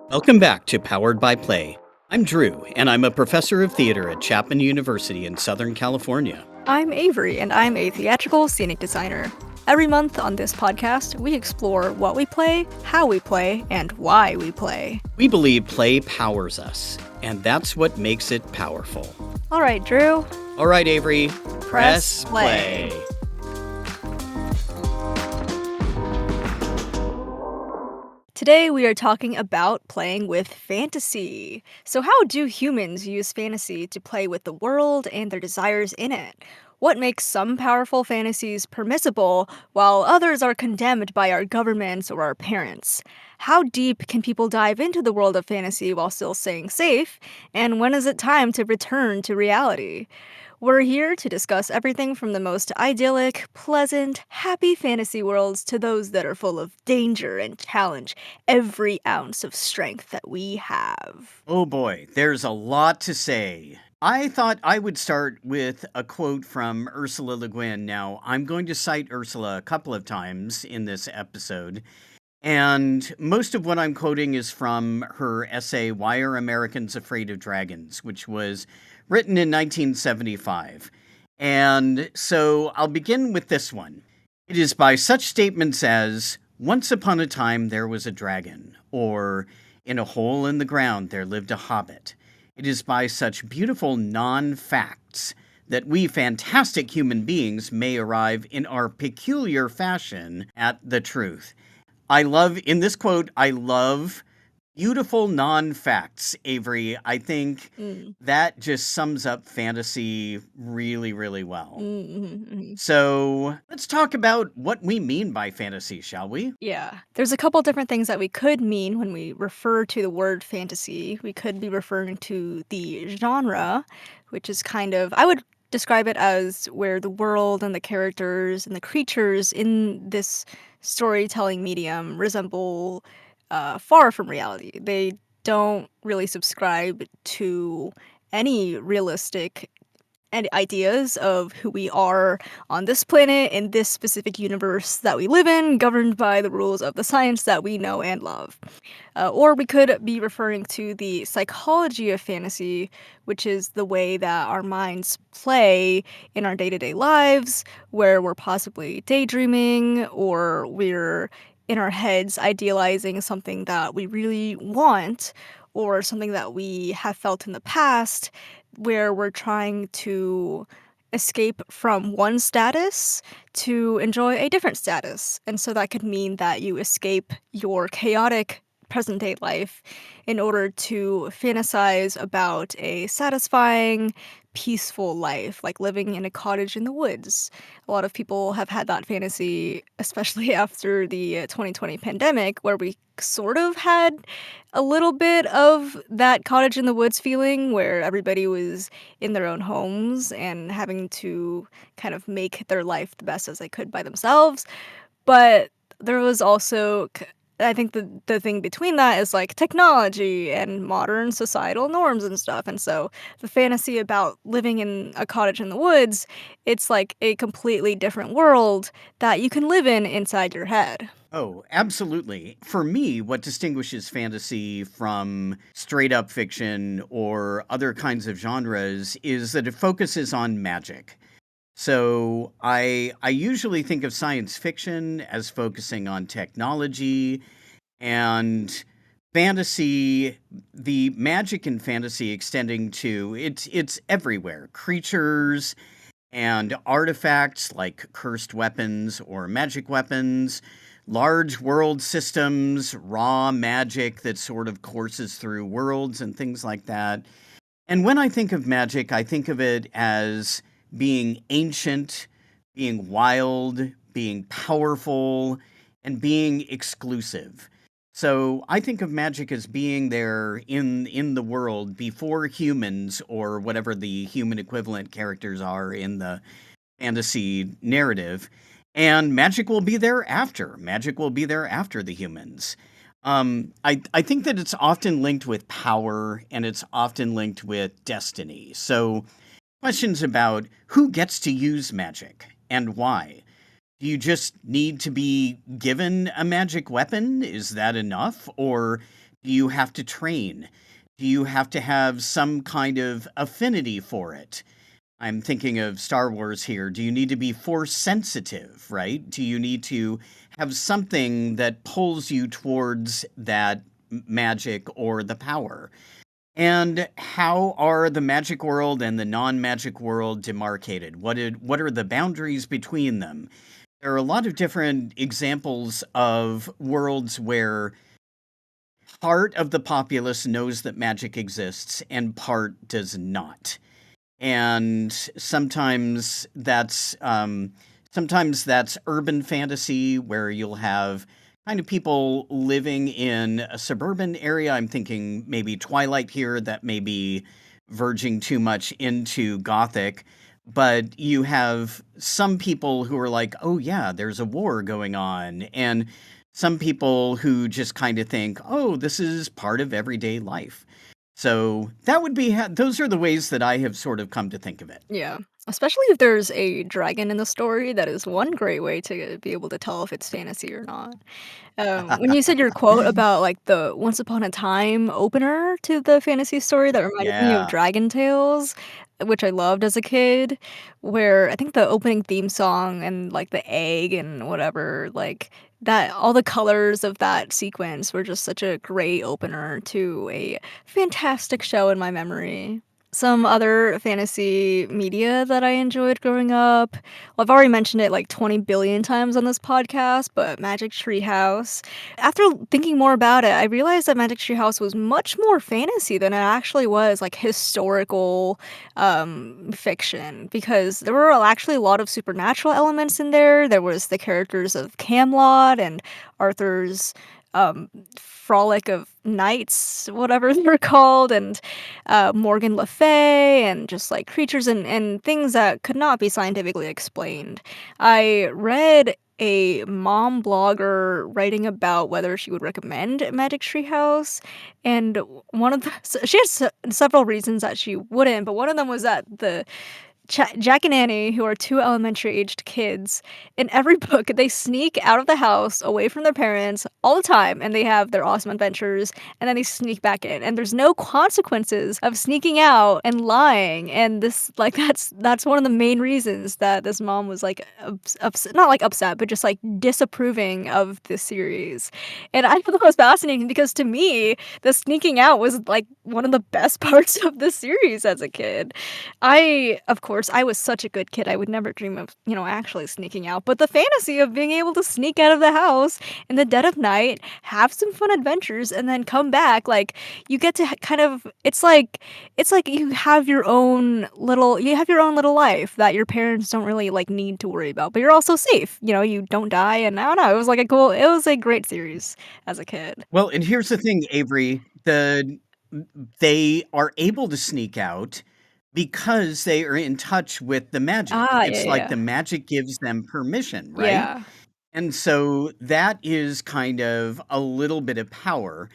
Welcome back to Powered by Play. I'm Drew, and I'm a professor of theater at Chapman University in Southern California. I'm Avery, and I'm a theatrical scenic designer. Every month on this podcast, we explore what we play, how we play, and why we play. We believe play powers us, and that's what makes it powerful. All right, Drew. All right, Avery. Press play. Today we are talking about playing with fantasy. So how do humans use fantasy to play with the world and their desires in it? What makes some powerful fantasies permissible while others are condemned by our governments or our parents? How deep can people dive into the world of fantasy while still staying safe? And when is it time to return to reality? We're here to discuss everything from the most idyllic, pleasant, happy fantasy worlds to those that are full of danger and challenge every ounce of strength that we have. Oh boy, there's a lot to say. I thought I would start with a quote from Ursula Le Guin. Now, I'm going to cite Ursula a couple of times in this episode, and most of what I'm quoting is from her essay, Why Are Americans Afraid of Dragons?, which was written in 1975. And so I'll begin with this one. It is by such statements as, once upon a time there was a dragon, or in a hole in the ground there lived a hobbit. It is by such beautiful non-facts that we fantastic human beings may arrive in our peculiar fashion at the truth. In this quote, I love beautiful non-facts, Avery. I think that just sums up fantasy really, really well. So let's talk about what we mean by fantasy, shall we? Yeah. There's a couple different things that we could mean when we refer to the word fantasy. We could be referring to the genre, which is I would describe it as where the world and the characters and the creatures in this storytelling medium resemble far from reality. They don't really subscribe to any realistic ideas of who we are on this planet in this specific universe that we live in, governed by the rules of the science that we know and love. Or we could be referring to the psychology of fantasy, which is the way that our minds play in our day-to-day lives, where we're possibly daydreaming or we're in our heads idealizing something that we really want or something that we have felt in the past, where we're trying to escape from one status to enjoy a different status. And so that could mean that you escape your chaotic present day life in order to fantasize about a satisfying, peaceful life, like living in a cottage in the woods. A lot of people have had that fantasy, especially after the 2020 pandemic, where we sort of had a little bit of that cottage in the woods feeling where everybody was in their own homes and having to kind of make their life the best as they could by themselves. But there was also I think the thing between that is like technology and modern societal norms and stuff. And so the fantasy about living in a cottage in the woods, it's like a completely different world that you can live in inside your head. Oh, absolutely. For me, what distinguishes fantasy from straight up fiction or other kinds of genres is that it focuses on magic. So I usually think of science fiction as focusing on technology, and fantasy, the magic in fantasy extending to it's everywhere. Creatures and artifacts like cursed weapons or magic weapons, large world systems, raw magic that sort of courses through worlds and things like that. And when I think of magic, I think of it as being ancient, being wild, being powerful, and being exclusive. So I think of magic as being there in the world before humans or whatever the human equivalent characters are in the fantasy narrative. And magic will be there after. Magic will be there after the humans. I think that it's often linked with power and it's often linked with destiny. So questions about who gets to use magic and why. Do you just need to be given a magic weapon? Is that enough? Or Do you have to train? Do you have to have some kind of affinity for it? I'm thinking of Star Wars here. Do you need to be force sensitive, right? Do you need to have something that pulls you towards that magic or the power? And how are the magic world and the non-magic world demarcated? What are the boundaries between them? There are a lot of different examples of worlds where part of the populace knows that magic exists and part does not. And sometimes that's urban fantasy where you'll have kind of people living in a suburban area. I'm thinking maybe Twilight here, that may be verging too much into gothic. But you have some people who are like, oh yeah, there's a war going on, and some people who just kind of think, oh, this is part of everyday life. So that would be those are the ways that I have sort of come to think of it. Yeah. Especially if there's a dragon in the story, that is one great way to be able to tell if it's fantasy or not. When you said your quote about, like, the Once Upon a Time opener to the fantasy story, that reminded me of Yeah. Dragon Tales, which I loved as a kid, where I think the opening theme song and, like, the egg and whatever, like, that all the colors of that sequence were just such a great opener to a fantastic show in my memory. Some other fantasy media that I enjoyed growing up, well, I've already mentioned it like 20 billion times on this podcast, but Magic Tree House. After thinking more about it, I realized that Magic Tree House was much more fantasy than it actually was like historical fiction, because there were actually a lot of supernatural elements in there. There was the characters of Camelot and Arthur's frolic of knights, whatever they were called, and Morgan Le Fay, and just like creatures and things that could not be scientifically explained. I read a mom blogger writing about whether she would recommend Magic Tree House, and one of the she has several reasons that she wouldn't, but one of them was that the Jack and Annie, who are 2 elementary-aged kids, in every book, they sneak out of the house away from their parents all the time, and they have their awesome adventures, and then they sneak back in, and there's no consequences of sneaking out and lying, and this like, that's one of the main reasons that this mom was, like, not, like, upset, but just, like, disapproving of this series, and I thought that was fascinating because to me, the sneaking out was, like, one of the best parts of the series as a kid. Of course, I was such a good kid, I would never dream of, actually sneaking out, but the fantasy of being able to sneak out of the house in the dead of night, have some fun adventures, and then come back, like, you get to kind of it's like you have your own little life that your parents don't really, like, need to worry about, but you're also safe, you don't die, and I don't know, it was a great series as a kid. Well, and here's the thing, Avery, they are able to sneak out because they are in touch with the magic. Ah, yeah, It's like yeah. the magic gives them permission, right? Yeah. And so that is kind of a little bit of power.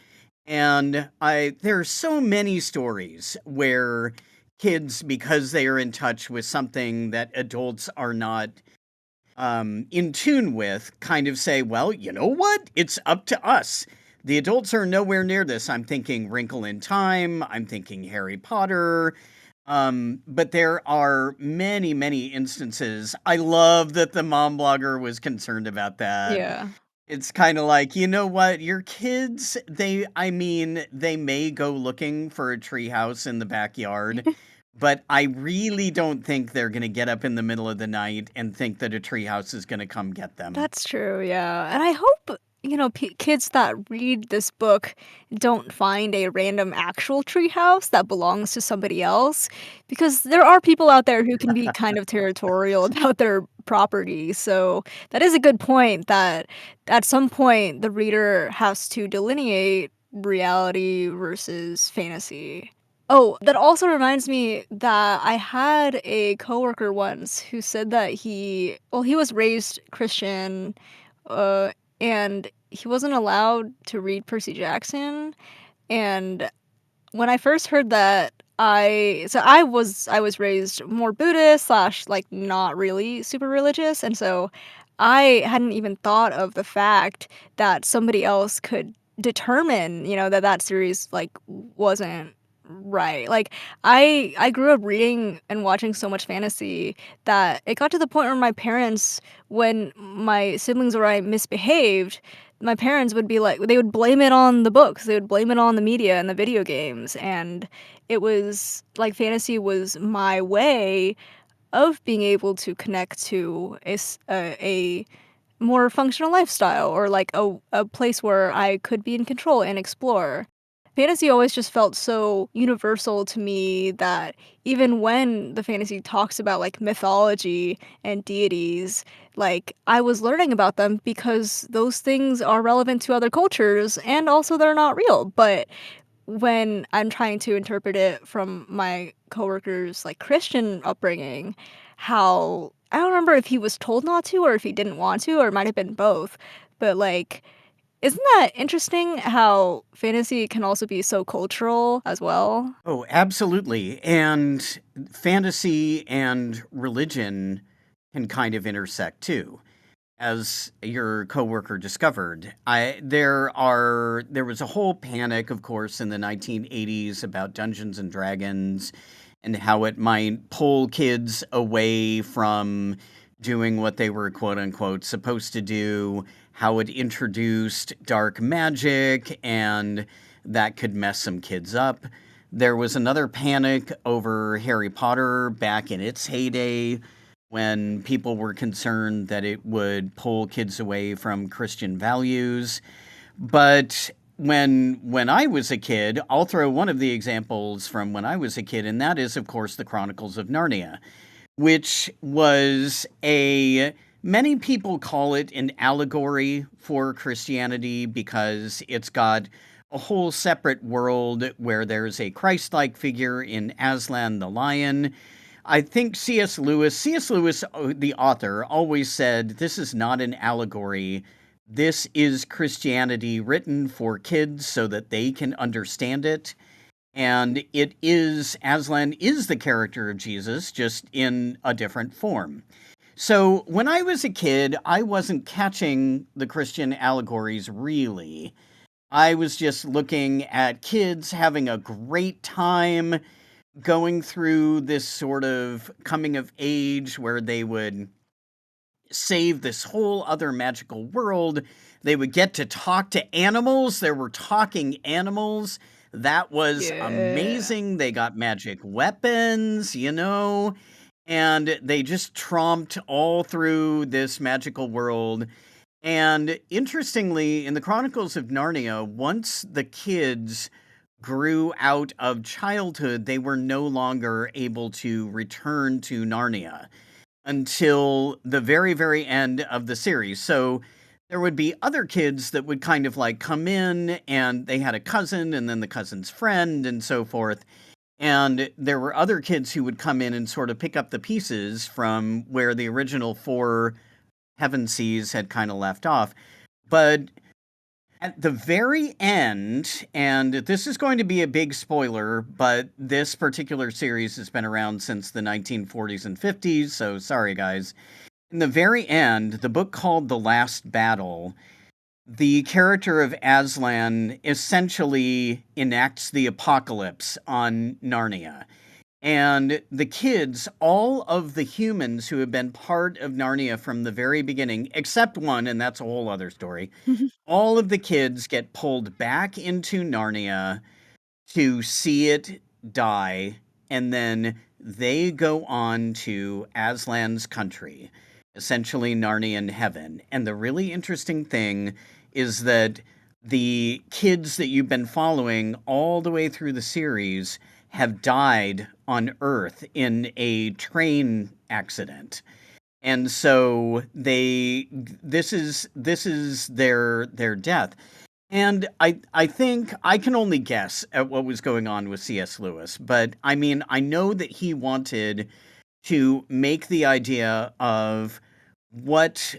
And there are so many stories where kids, because they are in touch with something that adults are not in tune with, kind of say, well, you know what? It's up to us. The adults are nowhere near this. I'm thinking Wrinkle in Time. I'm thinking Harry Potter. But there are many, many instances. I love that the mom blogger was concerned about that. Yeah. It's kind of like, you know what? Your kids, they may go looking for a treehouse in the backyard, but I really don't think they're going to get up in the middle of the night and think that a treehouse is going to come get them. That's true, yeah, and I hope, kids that read this book don't find a random actual treehouse that belongs to somebody else, because there are people out there who can be kind of territorial about their property, so that is a good point that at some point the reader has to delineate reality versus fantasy. Oh, that also reminds me that I had a coworker once who said that he was raised Christian, uh, and he wasn't allowed to read Percy Jackson, and when I first heard that, I was raised more Buddhist slash, like, not really super religious, and so I hadn't even thought of the fact that somebody else could determine, that that series, like, wasn't right. Like, I grew up reading and watching so much fantasy that it got to the point where my parents, when my siblings or I misbehaved, my parents would be like they would blame it on the books, they would blame it on the media and the video games, and it was like fantasy was my way of being able to connect to a more functional lifestyle, or like a place where I could be in control and explore. Fantasy always just felt so universal to me that even when the fantasy talks about like mythology and deities, like I was learning about them because those things are relevant to other cultures and also they're not real. But when I'm trying to interpret it from my coworker's, like, Christian upbringing, how I don't remember if he was told not to or if he didn't want to, or it might have been both, but, like, isn't that interesting how fantasy can also be so cultural as well? Oh, absolutely. And fantasy and religion can kind of intersect too, as your coworker discovered. There was a whole panic, of course, in the 1980s about Dungeons and Dragons and how it might pull kids away from doing what they were quote unquote supposed to do, how it introduced dark magic, and that could mess some kids up. There was another panic over Harry Potter back in its heyday when people were concerned that it would pull kids away from Christian values. But when I was a kid, I'll throw one of the examples from when I was a kid, and that is, of course, the Chronicles of Narnia, which was a many people call it an allegory for Christianity because it's got a whole separate world where there's a Christ-like figure in Aslan the lion. I think C.S. Lewis, the author, always said this is not an allegory. This is Christianity written for kids so that they can understand it. And Aslan is the character of Jesus, just in a different form. So when I was a kid, I wasn't catching the Christian allegories really. I was just looking at kids having a great time going through this sort of coming of age where they would save this whole other magical world. They would get to talk to animals. There were talking animals. That was Yeah. amazing. They got magic weapons, and they just tromped all through this magical world. And interestingly, in the Chronicles of Narnia, once the kids grew out of childhood, they were no longer able to return to Narnia until the very, very end of the series. So there would be other kids that would kind of like come in and they had a cousin and then the cousin's friend and so forth. And there were other kids who would come in and sort of pick up the pieces from where the original four Heaven Seas had kind of left off. But at the very end, and this is going to be a big spoiler, but this particular series has been around since the 1940s and 50s, so sorry guys. In the very end, the book called The Last Battle, the character of Aslan essentially enacts the apocalypse on Narnia. And the kids, all of the humans who have been part of Narnia from the very beginning, except one, and that's a whole other story, all of the kids get pulled back into Narnia to see it die, and then they go on to Aslan's country, essentially Narnian heaven. And the really interesting thing is that the kids that you've been following all the way through the series have died on Earth in a train accident. And so this is their death. And I think I can only guess at what was going on with C.S. Lewis, but I mean, I know that he wanted to make the idea of what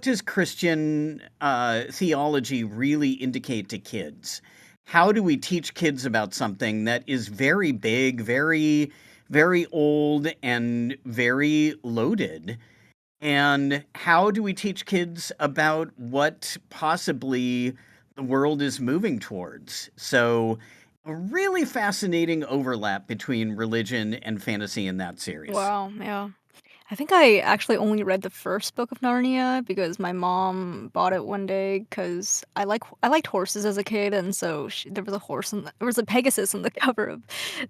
does Christian theology really indicate to kids? How do we teach kids about something that is very big, very, very old, and very loaded? And how do we teach kids about what possibly the world is moving towards. So, a really fascinating overlap between religion and fantasy in that series. Wow, yeah. I think I actually only read the first book of Narnia because my mom bought it one day because I liked horses as a kid, and so there was a horse and there was a Pegasus on the cover of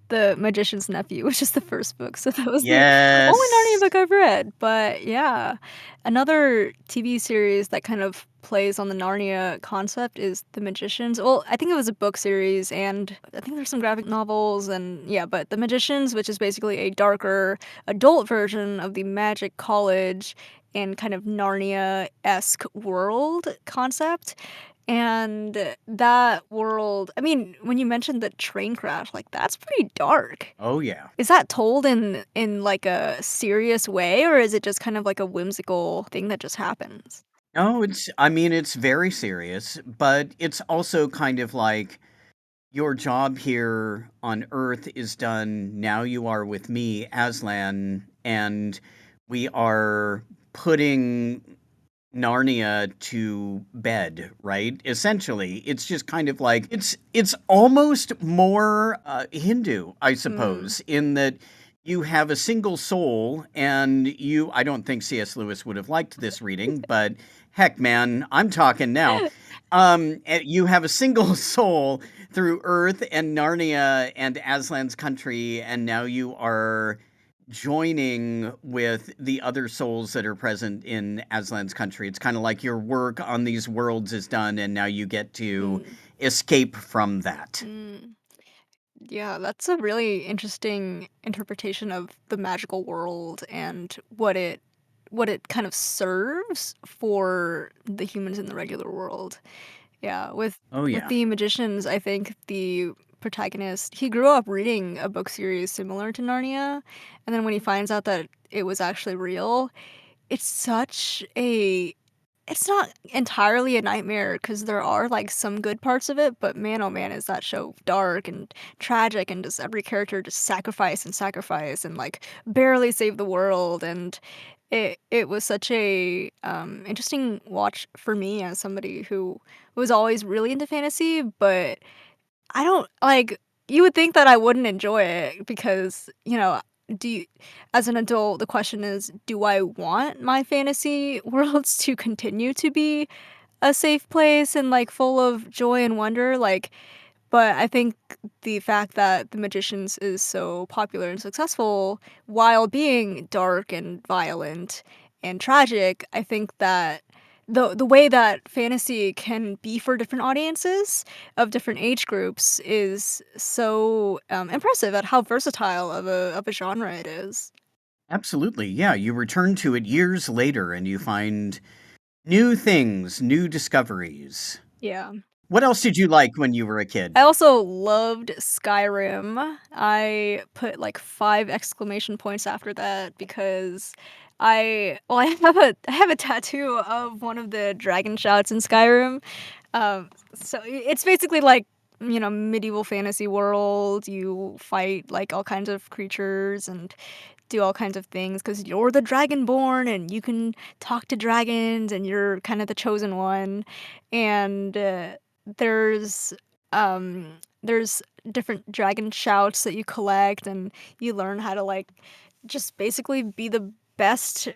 The Magician's Nephew, which is the first book. So that was the only Narnia Yes. book I've read. But yeah, another TV series that kind of plays on the Narnia concept is The Magicians. Well, I think it was a book series, and I think there's some graphic novels, and yeah, but The Magicians, which is basically a darker adult version of the Magic College and kind of Narnia-esque world concept. And that world, I mean, when you mentioned the train crash, like that's pretty dark. Oh, yeah. Is that told in like a serious way, or is it just kind of like a whimsical thing that just happens? No, I mean, it's very serious, but it's also kind of like your job here on Earth is done. Now you are with me, Aslan, and we are putting Narnia to bed, right? Essentially, it's just kind of like it's almost more Hindu, I Mm. suppose, in that you have a single soul, and you. I don't think C.S. Lewis would have liked this reading, but heck, man, I'm talking now. You have a single soul through Earth and Narnia and Aslan's country, and now you are joining with the other souls that are present in Aslan's country. It's kind of like your work on these worlds is done, and now you get to Mm. escape from that. Mm. Yeah, that's a really interesting interpretation of the magical world and what it kind of serves for the humans in the regular world. Yeah, Oh, with yeah. the magicians, I think the protagonist, he grew up reading a book series similar to Narnia, and then when he finds out that it was actually real, it's such a it's not entirely a nightmare because there are, like, some good parts of it, but man, oh man, is that show dark and tragic and just every character just sacrifice and, like, barely save the world, and it was such a, interesting watch for me as somebody who was always really into fantasy, but I don't like, you would think that I wouldn't enjoy it because, do you as an adult, the question is, do I want my fantasy worlds to continue to be a safe place and, like, full of joy and wonder? Like, but I think the fact that The Magicians is so popular and successful while being dark and violent and tragic, I think that the way that fantasy can be for different audiences of different age groups is so, impressive at how versatile of a genre it is. Absolutely. Yeah. You return to it years later and you find new things, new discoveries. Yeah. What else did you like when you were a kid? I also loved Skyrim. I put, like, 5 exclamation points after that because I have a tattoo of one of the dragon shouts in Skyrim. So it's basically like, medieval fantasy world. You fight, like, all kinds of creatures and do all kinds of things because 'cause you're the Dragonborn and you can talk to dragons and you're kinda the chosen one. And, there's, there's different dragon shouts that you collect, and you learn how to, like, just basically be the best,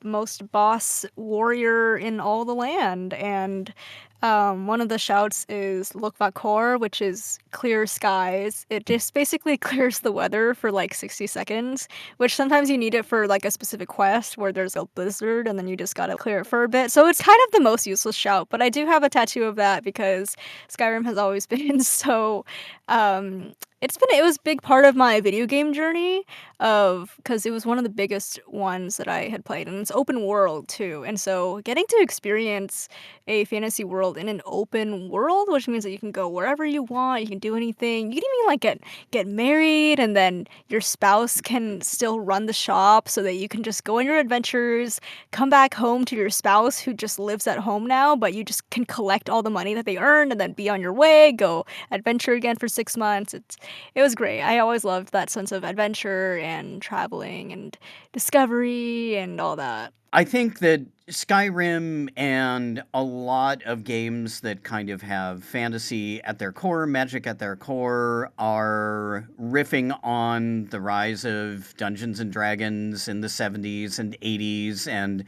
most boss warrior in all the land, and, one of the shouts is Lokvakor, which is clear skies. It just basically clears the weather for, like, 60 seconds, which sometimes you need it for, like, a specific quest where there's a blizzard and then you just gotta clear it for a bit, so it's kind of the most useless shout, but I do have a tattoo of that because Skyrim has always been so, um it was a big part of my video game journey of because it was one of the biggest ones that I had played, and it's open world too, and so getting to experience a fantasy world in an open world, which means that you can go wherever you want, you can do anything. You can even, like, get married, and then your spouse can still run the shop so that you can just go on your adventures, come back home to your spouse who just lives at home now, but you just can collect all the money that they earned and then be on your way, go adventure again for 6 months. It was great. I always loved that sense of adventure and traveling and discovery and all that. I think that Skyrim and a lot of games that kind of have fantasy at their core, magic at their core, are riffing on the rise of Dungeons and Dragons in the 70s and 80s and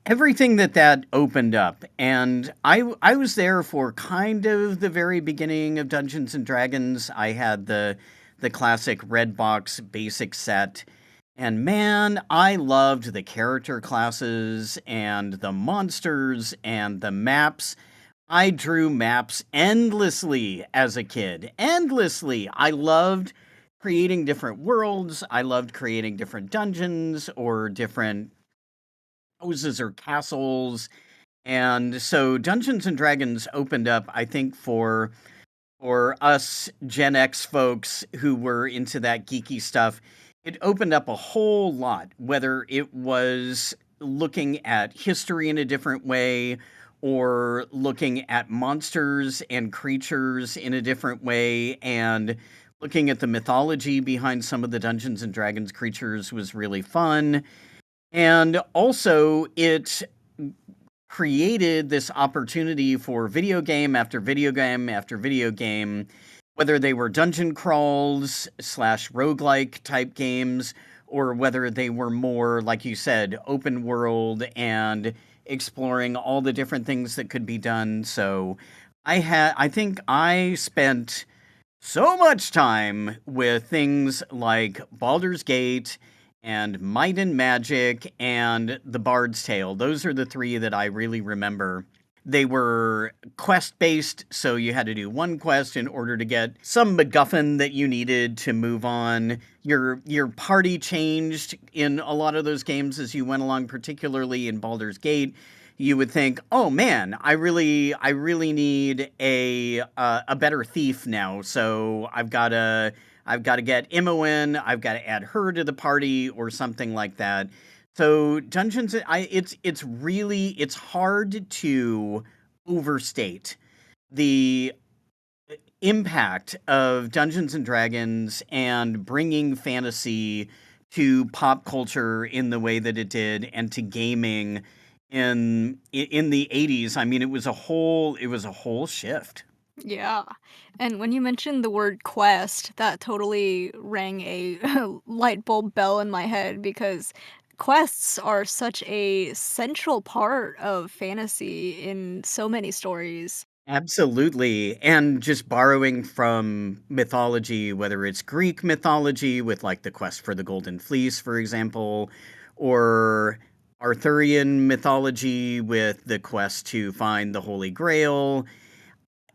everything that opened up. And I was there for kind of the very beginning of Dungeons and Dragons. I had the classic red box basic set, and man, I loved the character classes and the monsters and the maps. I drew maps endlessly as a kid. Endlessly. I loved creating different worlds. I loved creating different dungeons or different houses or castles. And so Dungeons and Dragons opened up, I think, for us Gen X folks who were into that geeky stuff, it opened up a whole lot, whether it was looking at history in a different way or looking at monsters and creatures in a different way and looking at the mythology behind some of the Dungeons and Dragons creatures was really fun. And also, it created this opportunity for video game after video game after video game, whether they were dungeon crawls slash roguelike type games, or whether they were more, like you said, open world and exploring all the different things that could be done. So I think I spent so much time with things like Baldur's Gate and Might and Magic and The Bard's Tale. Those are the three that I really remember. They were quest based, so you had to do one quest in order to get some MacGuffin that you needed to move on. Your party changed in a lot of those games as you went along, particularly in Baldur's Gate. You would think, "Oh man, I really need a better thief now. So I've got to get Imoen. I've got to add her to the party or something like that." So Dungeons, it's hard to overstate the impact of Dungeons and Dragons and bringing fantasy to pop culture in the way that it did and to gaming in the 80s. I mean, it was a whole shift. Yeah. And when you mentioned the word quest, that totally rang a light bulb bell in my head because quests are such a central part of fantasy in so many stories. Absolutely. And just borrowing from mythology, whether it's Greek mythology with like the quest for the Golden Fleece, for example, or Arthurian mythology with the quest to find the Holy Grail.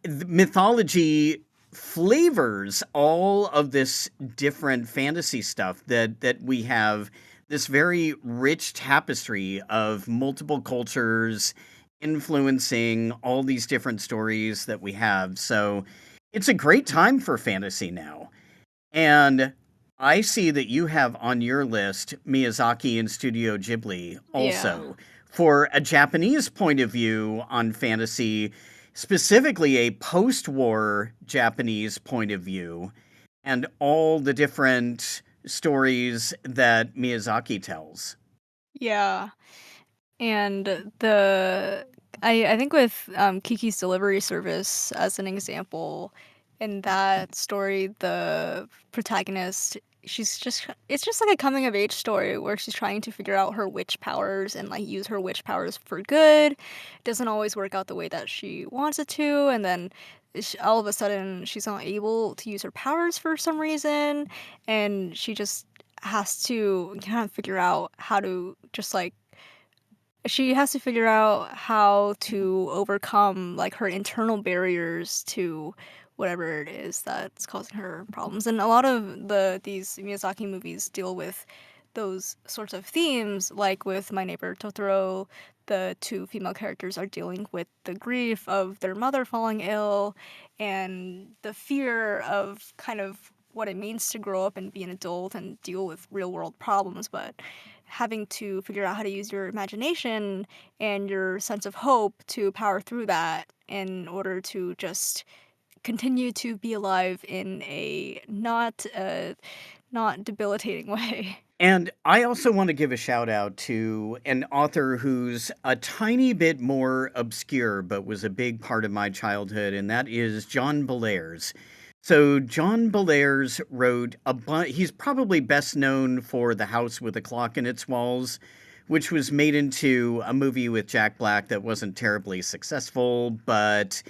Mythology flavors all of this different fantasy stuff that we have this very rich tapestry of multiple cultures influencing all these different stories that we have. So it's a great time for fantasy now. And I see that you have on your list Miyazaki and Studio Ghibli Yeah. also. For a Japanese point of view on fantasy, specifically a post war Japanese point of view, and all the different stories that Miyazaki tells. Yeah. And I think with Kiki's Delivery Service as an example, in that story, the protagonist, she's just it's just like a coming of age story where she's trying to figure out her witch powers and like use her witch powers for good. It doesn't always work out the way that she wants it to, and then all of a sudden she's not able to use her powers for some reason, and she just has to kind of figure out how to just like she has to figure out how to overcome, like, her internal barriers to whatever it is that's causing her problems, and a lot of these Miyazaki movies deal with those sorts of themes, like with My Neighbor Totoro, the 2 female characters are dealing with the grief of their mother falling ill and the fear of kind of what it means to grow up and be an adult and deal with real world problems, but having to figure out how to use your imagination and your sense of hope to power through that in order to just continue to be alive in a not debilitating way. And I also want to give a shout out to an author who's a tiny bit more obscure, but was a big part of my childhood, and that is John Bellairs. So John Bellairs wrote he's probably best known for The House with a Clock in Its Walls, which was made into a movie with Jack Black that wasn't terribly successful, but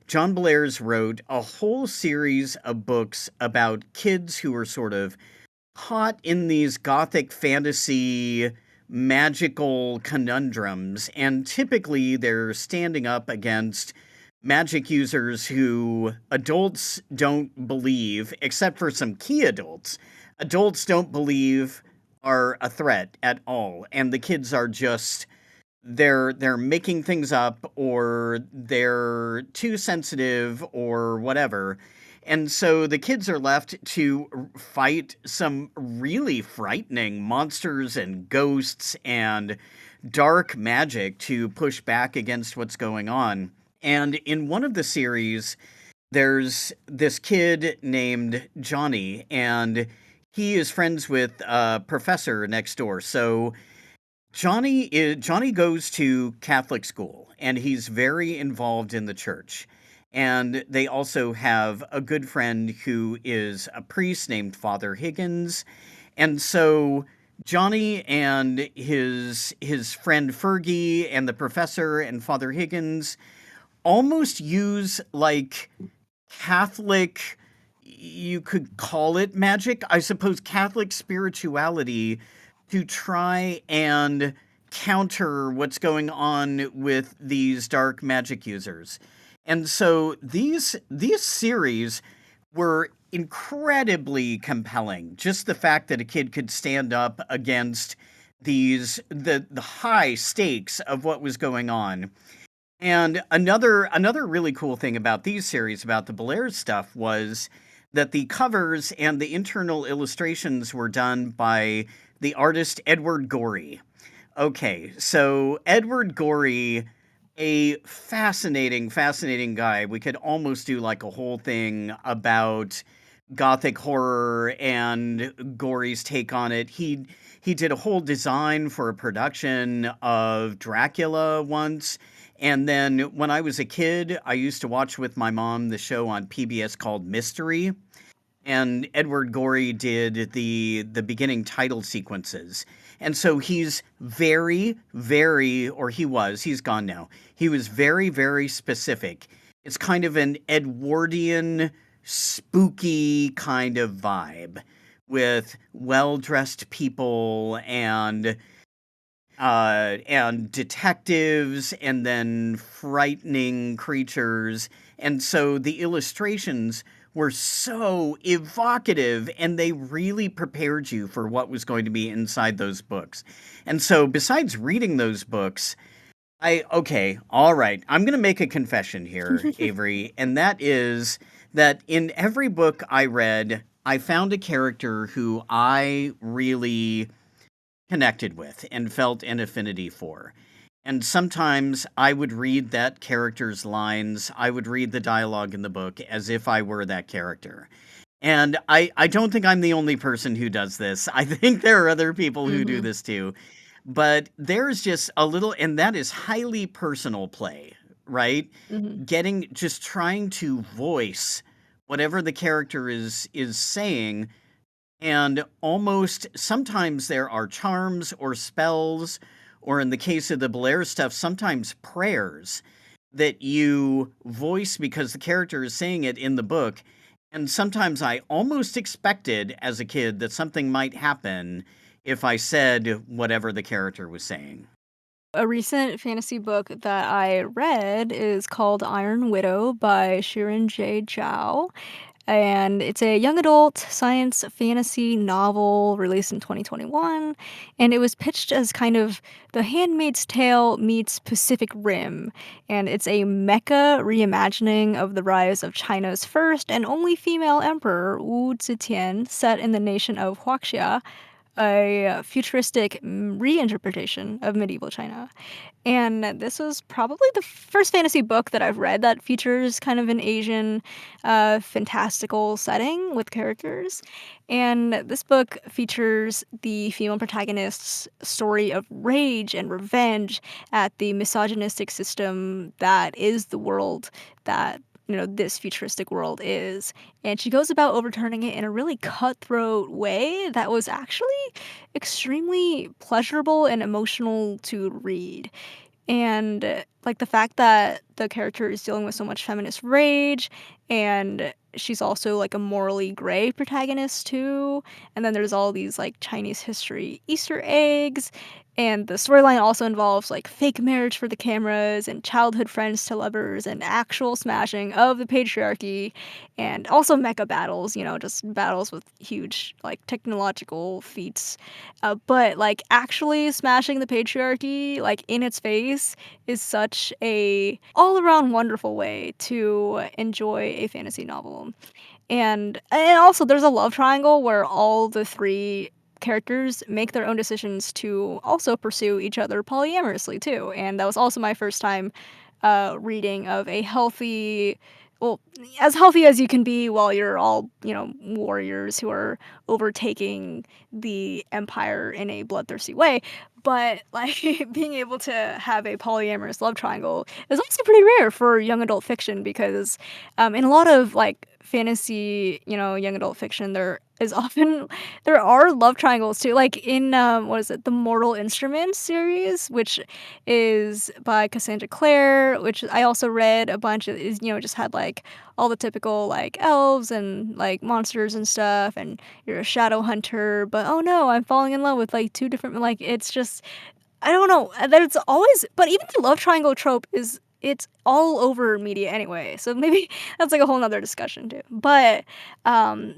John Bellairs wrote a whole series of books about kids who were sort of caught in these gothic fantasy magical conundrums, and typically they're standing up against magic users who adults don't believe, except for some key adults. Adults don't believe are a threat at all, and the kids are just they're making things up, or they're too sensitive or whatever. And so the kids are left to fight some really frightening monsters and ghosts and dark magic to push back against what's going on. And in one of the series, there's this kid named Johnny, and he is friends with a professor next door. So Johnny goes to Catholic school, and he's very involved in the church. And they also have a good friend who is a priest named Father Higgins. And so Johnny and his friend Fergie and the professor and Father Higgins almost use like Catholic, you could call it magic, I suppose, Catholic spirituality to try and counter what's going on with these dark magic users. And so these series were incredibly compelling. Just the fact that a kid could stand up against the high stakes of what was going on. And another really cool thing about these series, about the Belair stuff, was that the covers and the internal illustrations were done by the artist Edward Gorey. Okay, so Edward Gorey, a fascinating guy. We could almost do like a whole thing about gothic horror and Gorey's take on it. He did a whole design for a production of Dracula once. And then when I was a kid, I used to watch with my mom the show on PBS called Mystery, and Edward Gorey did the beginning title sequences. And so he's he's gone now. He was very specific. It's kind of an Edwardian, spooky kind of vibe with well-dressed people and detectives, and then frightening creatures. And so the illustrations were so evocative, and they really prepared you for what was going to be inside those books. And so besides reading those books, all right, I'm going to make a confession here, Avery, and that is that in every book I read, I found a character who I really connected with and felt an affinity for. And sometimes I would read that character's lines, I would read the dialogue in the book as if I were that character. And I don't think I'm the only person who does this. I think there are other people who do Mhm. this too. But there's just a little, and that is highly personal play, right? Mhm. Just trying to voice whatever the character is saying, and almost sometimes there are charms or spells, or in the case of the Blair stuff, sometimes prayers that you voice because the character is saying it in the book. And sometimes I almost expected as a kid that something might happen if I said whatever the character was saying. A recent fantasy book that I read is called Iron Widow by Shirin J. Zhao, and it's a young adult science fantasy novel released in 2021, and it was pitched as kind of The Handmaid's Tale meets Pacific Rim, and it's a mecha reimagining of the rise of China's first and only female emperor, Wu Zetian, set in the nation of Huaxia. a futuristic reinterpretation of medieval China. And this was probably the first fantasy book that I've read that features kind of an Asian fantastical setting with characters. And this book features the female protagonist's story of rage and revenge at the misogynistic system that is the world that this futuristic world is. And she goes about overturning it in a really cutthroat way that was actually extremely pleasurable and emotional to read. And, like, the fact that the character is dealing with so much feminist rage, and she's also, like, a morally gray protagonist too, and then there's all these, like, Chinese history Easter eggs, and the storyline also involves, like, fake marriage for the cameras, and childhood friends to lovers, and actual smashing of the patriarchy, and also mecha battles, just battles with huge, like, technological feats, but, like, actually smashing the patriarchy, like, in its face is such a all-around wonderful way to enjoy a fantasy novel. And also there's a love triangle where all the 3 characters make their own decisions to also pursue each other polyamorously too, and that was also my first time, reading of a healthy well, as healthy as you can be while you're all, warriors who are overtaking the empire in a bloodthirsty way, but, like, being able to have a polyamorous love triangle is also pretty rare for young adult fiction because, in a lot of, like, fantasy, young adult fiction, there is often there are love triangles too, like in, what is it? The Mortal Instruments series, which is by Cassandra Clare, which I also read a bunch of is, just had, like, all the typical, like, elves and, like, monsters and stuff, and you're a shadow hunter, but, "Oh, no, I'm falling in love with, like, 2 different" like, it's just I don't know, there's always but even the love triangle trope it's all over media anyway, so maybe that's, like, a whole whole 'nother discussion too. But,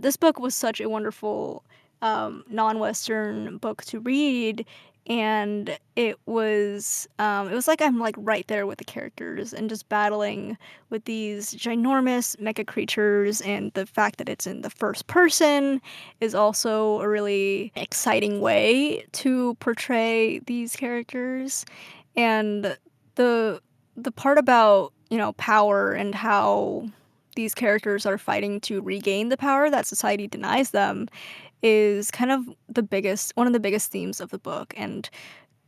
this book was such a wonderful, non-Western book to read, and it was like I'm, like, right there with the characters and just battling with these ginormous mecha creatures, and the fact that it's in the first person is also a really exciting way to portray these characters. And the the part about, power and how these characters are fighting to regain the power that society denies them is kind of one of the biggest themes of the book. And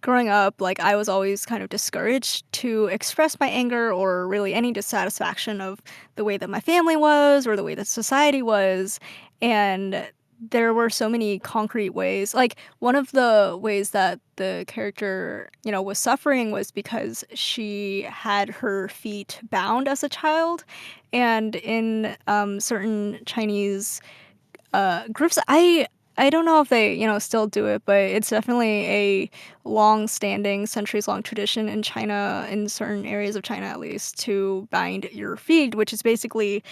growing up, like, I was always kind of discouraged to express my anger or really any dissatisfaction of the way that my family was or the way that society was, and there were so many concrete ways. Like, one of the ways that the character, was suffering was because she had her feet bound as a child, and in, certain Chinese groups I don't know if they, still do it, but it's definitely a long-standing, centuries-long tradition in China, in certain areas of China at least, to bind your feet, which is basically,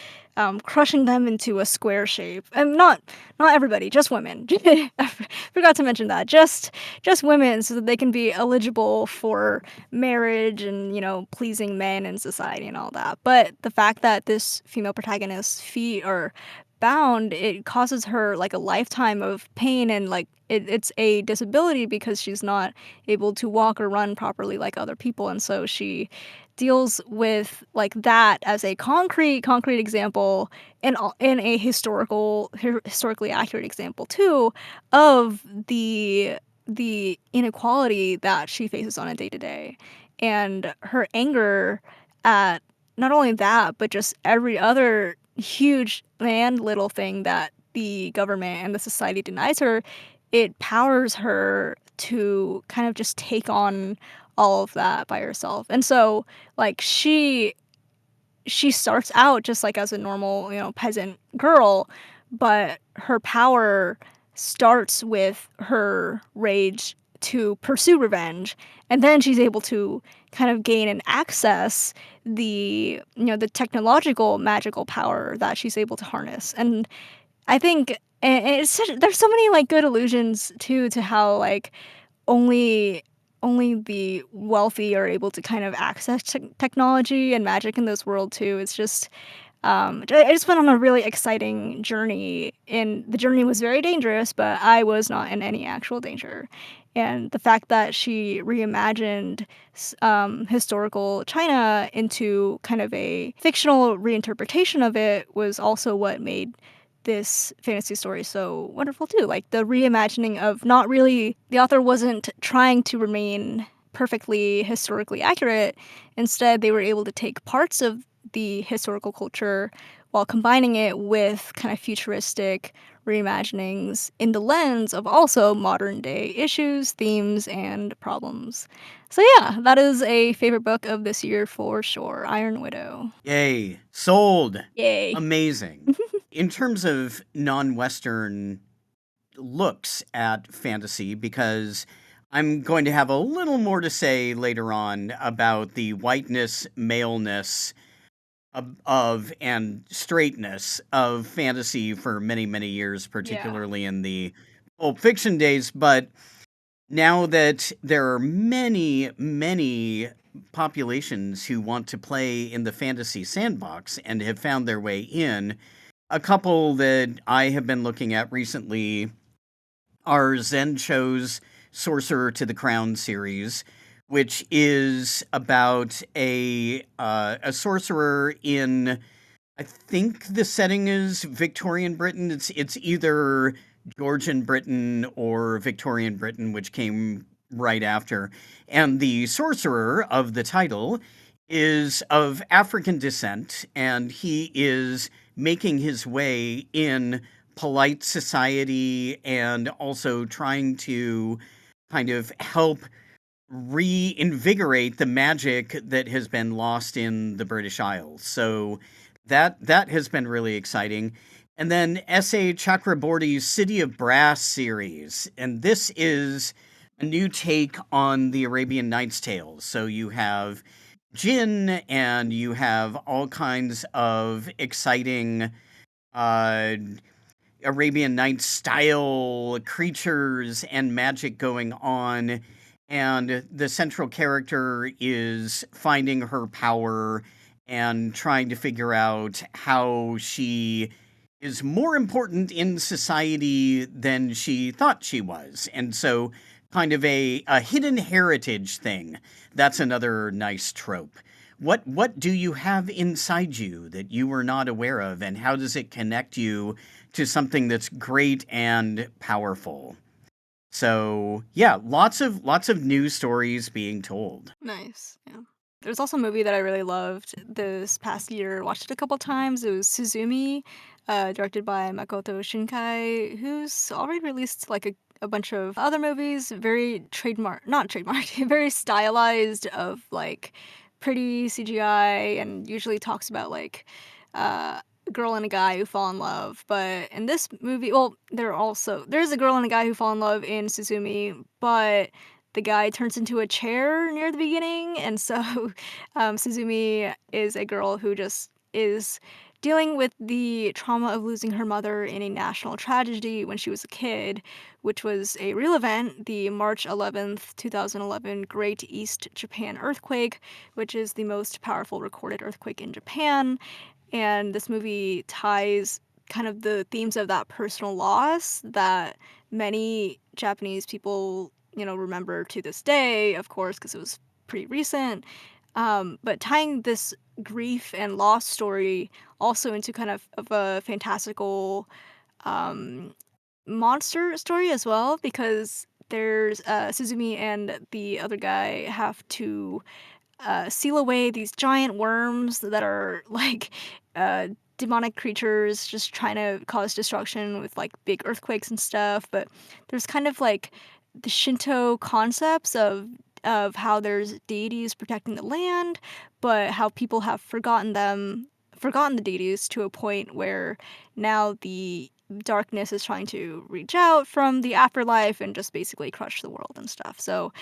crushing them into a square shape. And not everybody, just women. I forgot to mention that. Just women so that they can be eligible for marriage and, pleasing men in society and all that. But the fact that this female protagonist's feet are bound, it causes her, like, a lifetime of pain, and, like, it's a disability because she's not able to walk or run properly like other people, and so she deals with, like, that as a concrete example, and in a historically accurate example too of the inequality that she faces on a day to day, and her anger at not only that, but just every other huge and little thing that the government and the society denies her, it powers her to kind of just take on all of that by herself. And so, like, she starts out just like as a normal, peasant girl, but her power starts with her rage to pursue revenge, and then she's able to kind of gain and access the technological magical power that she's able to harness. And I think there's so many, like, good allusions too to how, like, only only the wealthy are able to kind of access technology and magic in this world too. It's just I just went on a really exciting journey, and the journey was very dangerous, but I was not in any actual danger. And the fact that she reimagined historical China into kind of a fictional reinterpretation of it was also what made this fantasy story so wonderful too. Like the reimagining of not really, the author wasn't trying to remain perfectly historically accurate. Instead, they were able to take parts of the historical culture while combining it with kind of futuristic reimaginings in the lens of also modern day issues, themes, and problems. So yeah, that is a favorite book of this year for sure. Iron Widow. Yay. Sold. Yay. Amazing. In terms of non-Western looks at fantasy, because I'm going to have a little more to say later on about the whiteness, maleness of and straightness of fantasy for many, many years, Yeah. particularly in the Pulp Fiction days. But now that there are many, many populations who want to play in the fantasy sandbox and have found their way in, a couple that I have been looking at recently are Zen Cho's Sorcerer to the Crown series, which is about a sorcerer in, I think the setting is Victorian Britain. It's either Georgian Britain or Victorian Britain, which came right after. And the sorcerer of the title is of African descent, and he is making his way in polite society and also trying to kind of help reinvigorate the magic that has been lost in the British Isles. So that has been really exciting. And then S.A. Chakraborty's City of Brass series. And this is a new take on the Arabian Nights tales. So you have jinn and you have all kinds of exciting uh, Arabian Nights style creatures and magic going on. And the central character is finding her power and trying to figure out how she is more important in society than she thought she was. And so, kind of a hidden heritage thing. That's another nice trope. What do you have inside you that you were not aware of, and how does it connect you to something that's great and powerful? So yeah, lots of news stories being told. Nice. Yeah. There's also a movie that I really loved this past year. Watched it a couple times. It was Suzumi, directed by Makoto Shinkai, who's already released like a bunch of other movies. Very trademark, not trademarked, very stylized of like pretty CGI, and usually talks about like a girl and a guy who fall in love. But in this movie, well, there's a girl and a guy who fall in love in Suzumi, but the guy turns into a chair near the beginning, and so Suzumi is a girl who just is dealing with the trauma of losing her mother in a national tragedy when she was a kid, which was a real event, the March 11th, 2011 Great East Japan Earthquake, which is the most powerful recorded earthquake in Japan. And this movie ties kind of the themes of that personal loss that many Japanese people, remember to this day, of course, because it was pretty recent. But tying this grief and loss story also into kind of a fantastical um, monster story as well, because there's Suzumi and the other guy have to seal away these giant worms that are like uh, demonic creatures just trying to cause destruction with like big earthquakes and stuff. But there's kind of like the Shinto concepts of how there's deities protecting the land, but how people have forgotten the deities to a point where now the darkness is trying to reach out from the afterlife and just basically crush the world and stuff. So,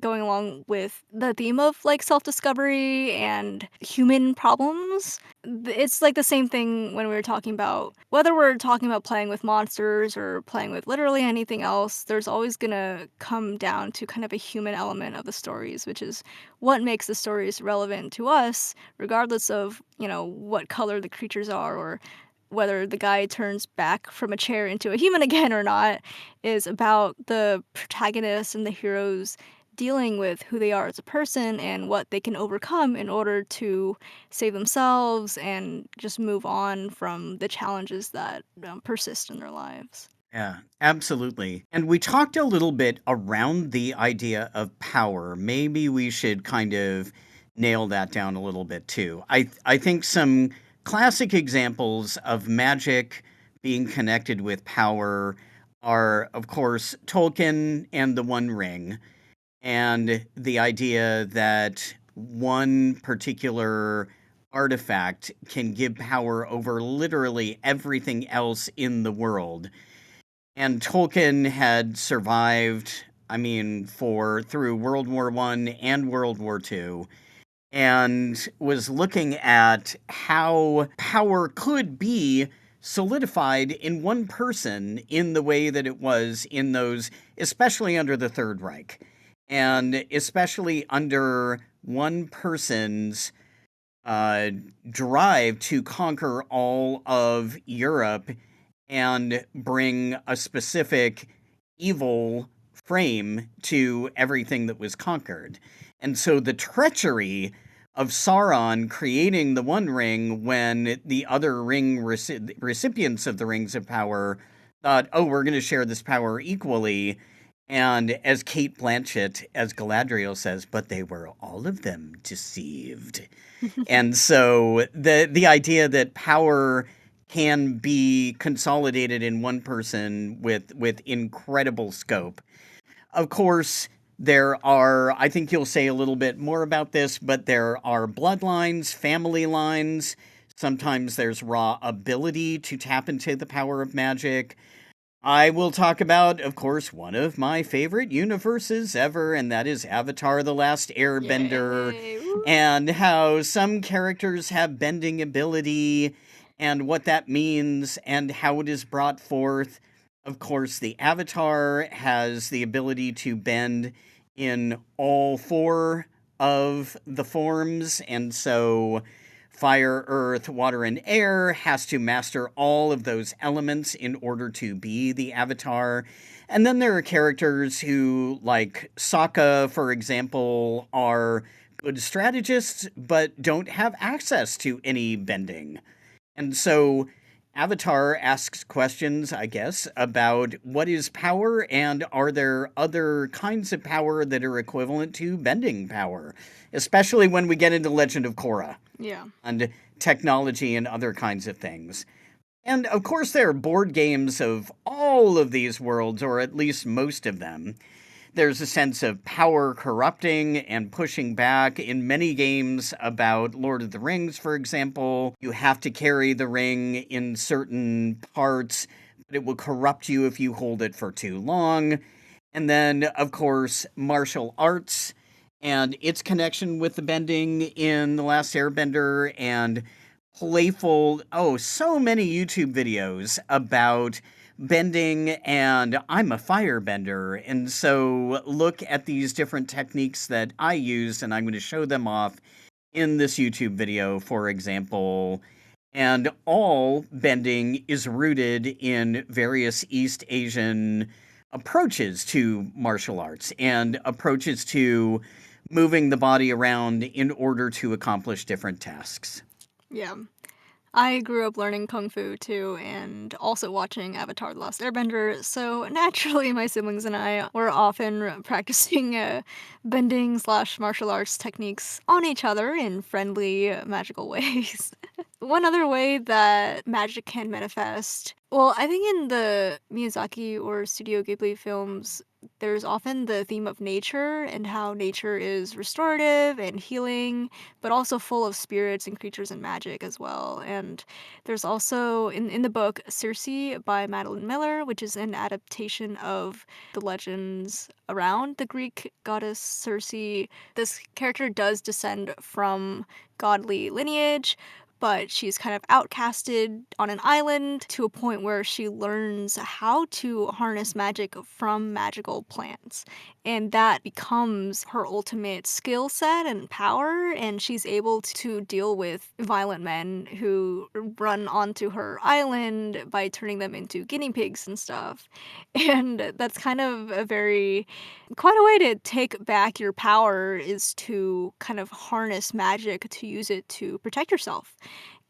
going along with the theme of like self-discovery and human problems, it's like the same thing when we were talking about whether we're talking about playing with monsters or playing with literally anything else, there's always going to come down to kind of a human element of the stories, which is what makes the stories relevant to us regardless of, what color the creatures are or whether the guy turns back from a chair into a human again or not, is about the protagonist and the heroes dealing with who they are as a person and what they can overcome in order to save themselves and just move on from the challenges that persist in their lives. Yeah, absolutely. And we talked a little bit around the idea of power. Maybe we should kind of nail that down a little bit too. I think some classic examples of magic being connected with power are, of course, Tolkien and the One Ring, and the idea that one particular artifact can give power over literally everything else in the world. And Tolkien had survived, I mean, for through World War One and World War Two, and was looking at how power could be solidified in one person in the way that it was in those, especially under the Third Reich, and especially under one person's uh, drive to conquer all of Europe and bring a specific evil frame to everything that was conquered. And so the treachery of Sauron creating the One Ring when the other recipients of the Rings of Power thought, oh, we're going to share this power equally. And as Kate Blanchett, as Galadriel says, but they were all of them deceived. And so the idea that power can be consolidated in one person with incredible scope. Of course, there are, I think you'll say a little bit more about this, but there are bloodlines, family lines. Sometimes there's raw ability to tap into the power of magic. I will talk about, of course, one of my favorite universes ever, and that is Avatar: The Last Airbender, Yay! Woo. and how some characters have bending ability, and what that means, and how it is brought forth. Of course, the Avatar has the ability to bend in all four of the forms, and so fire, earth, water, and air has to master all of those elements in order to be the Avatar. And then there are characters who, like Sokka, for example, are good strategists but don't have access to any bending. And so Avatar asks questions, I guess, about what is power and are there other kinds of power that are equivalent to bending power, especially when we get into Legend of Korra Yeah. and technology and other kinds of things. And of course, there are board games of all of these worlds, or at least most of them. There's a sense of power corrupting and pushing back. In many games about Lord of the Rings, for example, you have to carry the ring in certain parts, but it will corrupt you if you hold it for too long. And then, of course, martial arts and its connection with the bending in The Last Airbender, and playful, oh, so many YouTube videos about bending, and I'm a firebender, and so look at these different techniques that I used, and I'm going to show them off in this YouTube video, for example. And all bending is rooted in various East Asian approaches to martial arts and approaches to moving the body around in order to accomplish different tasks. Yeah. I grew up learning kung fu too, and also watching Avatar: The Last Airbender, so naturally my siblings and I were often practicing bending slash martial arts techniques on each other in friendly, magical ways. One other way that magic can manifest, well, I think in the Miyazaki or Studio Ghibli films, there's often the theme of nature and how nature is restorative and healing, but also full of spirits and creatures and magic as well. And there's also in the book Circe by Madeline Miller, which is an adaptation of the legends around the Greek goddess Circe. This character does descend from godly lineage, but she's kind of outcasted on an island to a point where she learns how to harness magic from magical plants. And that becomes her ultimate skill set and power, and she's able to deal with violent men who run onto her island by turning them into guinea pigs and stuff. And that's kind of a very quite a way to take back your power is to kind of harness magic to use it to protect yourself.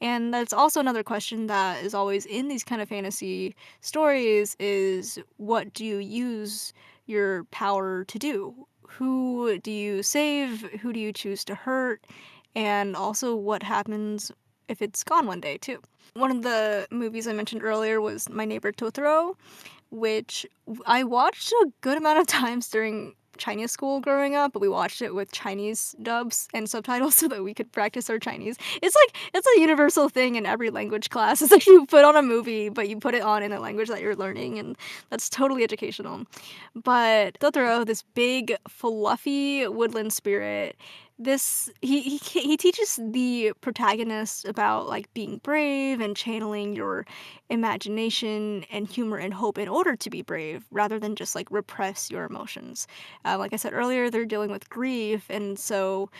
And that's also another question that is always in these kind of fantasy stories is what do you use your power to do? Who do you save? Who do you choose to hurt? And also what happens if it's gone one day too. One of the movies I mentioned earlier was My Neighbor Totoro, which I watched a good amount of times during Chinese school growing up, but we watched it with Chinese dubs and subtitles so that we could practice our Chinese. It's a universal thing in every language class. It's like you put on a movie, but you put it on in a language that you're learning, and that's totally educational. But Totoro, this big, fluffy woodland spirit, he teaches the protagonist about like being brave and channeling your imagination and humor and hope in order to be brave rather than just like repress your emotions. Like I said earlier, they're dealing with grief, and so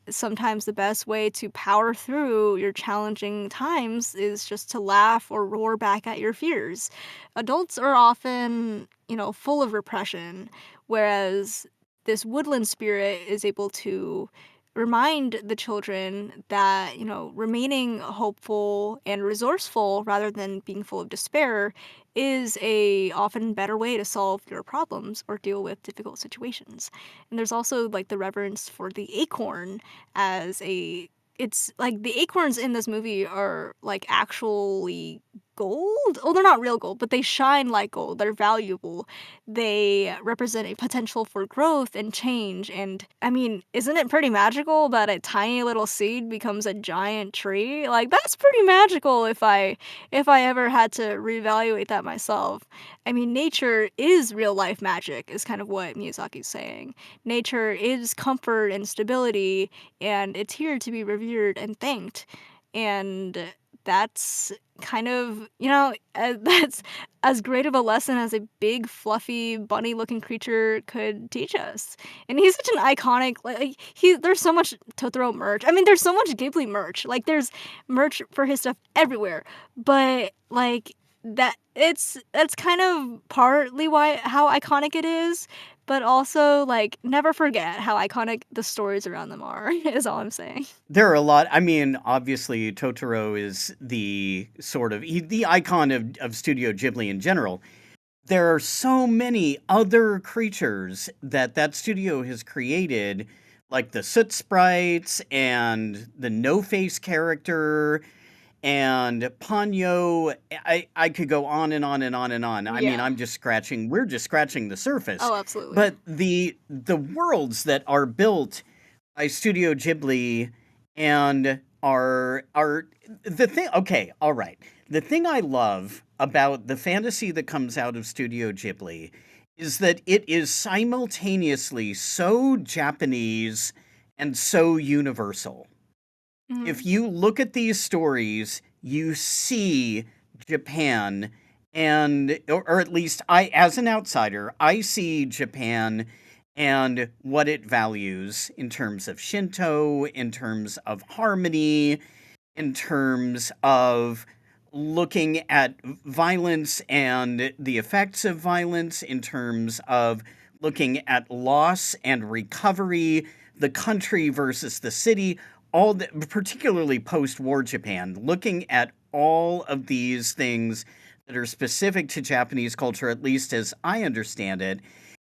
sometimes the best way to power through your challenging times is just to laugh or roar back at your fears. Adults are often, full of repression, whereas this woodland spirit is able to remind the children that, remaining hopeful and resourceful rather than being full of despair is a often better way to solve your problems or deal with difficult situations. And there's also like the reverence for the acorn as a it's like the acorns in this movie are like actually gold. Oh, they're not real gold, but they shine like gold. They're valuable. They represent a potential for growth and change. And I mean, isn't it pretty magical that a tiny little seed becomes a giant tree? Like that's pretty magical if I ever had to reevaluate that myself. I mean, nature is real life magic is kind of what Miyazaki's saying. Nature is comfort and stability, and it's here to be revered and thanked. And that's kind of, that's as great of a lesson as a big, fluffy, bunny-looking creature could teach us. And he's such an iconic, there's so much Totoro merch. I mean, there's so much Ghibli merch. Like, there's merch for his stuff everywhere. But, like, that's kind of partly why how iconic it is, but also, like, never forget how iconic the stories around them are, is all I'm saying. There are a lot. I mean, obviously, Totoro is the the icon of Studio Ghibli in general. There are so many other creatures that studio has created, like the Soot Sprites and the No Face character and Ponyo. I could go on and on and on and on. I mean, Yeah. we're just scratching the surface. Oh, absolutely. But the worlds that are built by Studio Ghibli and are the thing. Okay, all right. The thing I love about the fantasy that comes out of Studio Ghibli is that it is simultaneously so Japanese and so universal. If Mhm. you look at these stories, you see Japan, and or at least I, as an outsider, I see Japan and what it values in terms of Shinto, in terms of harmony, in terms of looking at violence and the effects of violence, in terms of looking at loss and recovery, the country versus the city, particularly post-war Japan, looking at all of these things that are specific to Japanese culture, at least as I understand it.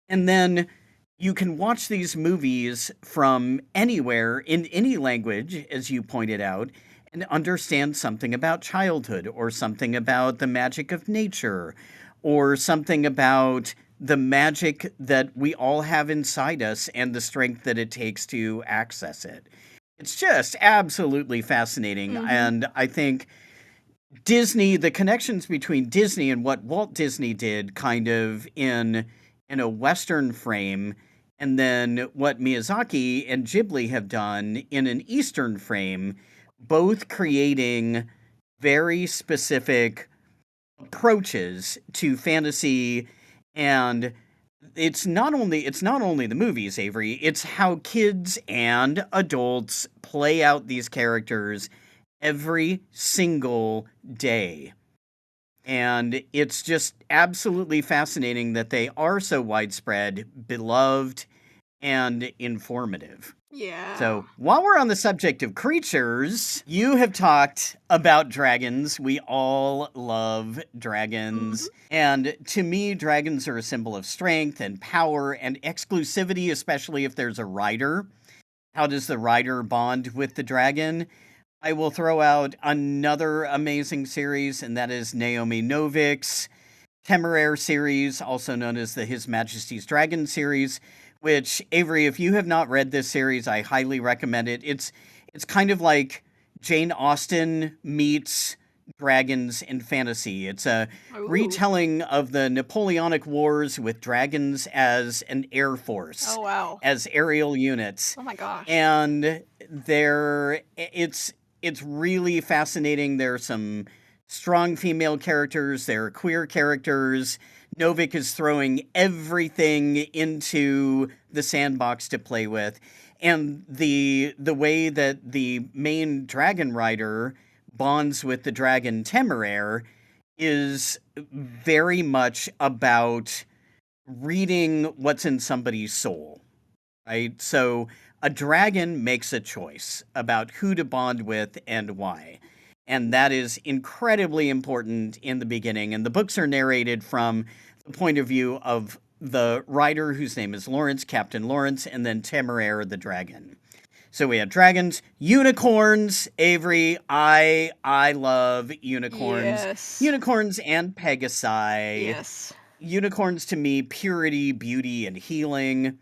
And then you can watch these movies from anywhere in any language, as you pointed out, and understand something about childhood or something about the magic of nature or something about the magic that we all have inside us and the strength that it takes to access it. It's just absolutely fascinating. Mhm. And I think Disney, the connections between Disney and what Walt Disney did kind of in a Western frame, and then what Miyazaki and Ghibli have done in an Eastern frame, both creating very specific approaches to fantasy. And it's not only the movies, Avery, it's how kids and adults play out these characters every single day. And it's just absolutely fascinating that they are so widespread, beloved, and informative. Yeah. So, while we're on the subject of creatures, you have talked about dragons. We all love dragons. Mhm. And to me, dragons are a symbol of strength and power and exclusivity, especially if there's a rider. How does the rider bond with the dragon? I will throw out another amazing series, and that is Naomi Novik's Temeraire series, also known as the His Majesty's Dragon series, which, Avery, if you have not read this series, I highly recommend it. It's kind of like Jane Austen meets dragons in fantasy. It's a Ooh. retelling of the Napoleonic Wars with dragons as an air force, Oh, wow. as aerial units. Oh my gosh. And it's really fascinating. There are some strong female characters, there are queer characters. Novik is throwing everything into the sandbox to play with. And the way that the main dragon rider bonds with the dragon Temeraire is very much about reading what's in somebody's soul, right? So a dragon makes a choice about who to bond with and why. And that is incredibly important in the beginning. And the books are narrated from the point of view of the rider, whose name is Lawrence, Captain Lawrence, and then Temeraire the dragon. So we have dragons, unicorns, Avery. I love unicorns. Yes. Unicorns and Pegasi. Yes. Unicorns to me, purity, beauty, and healing.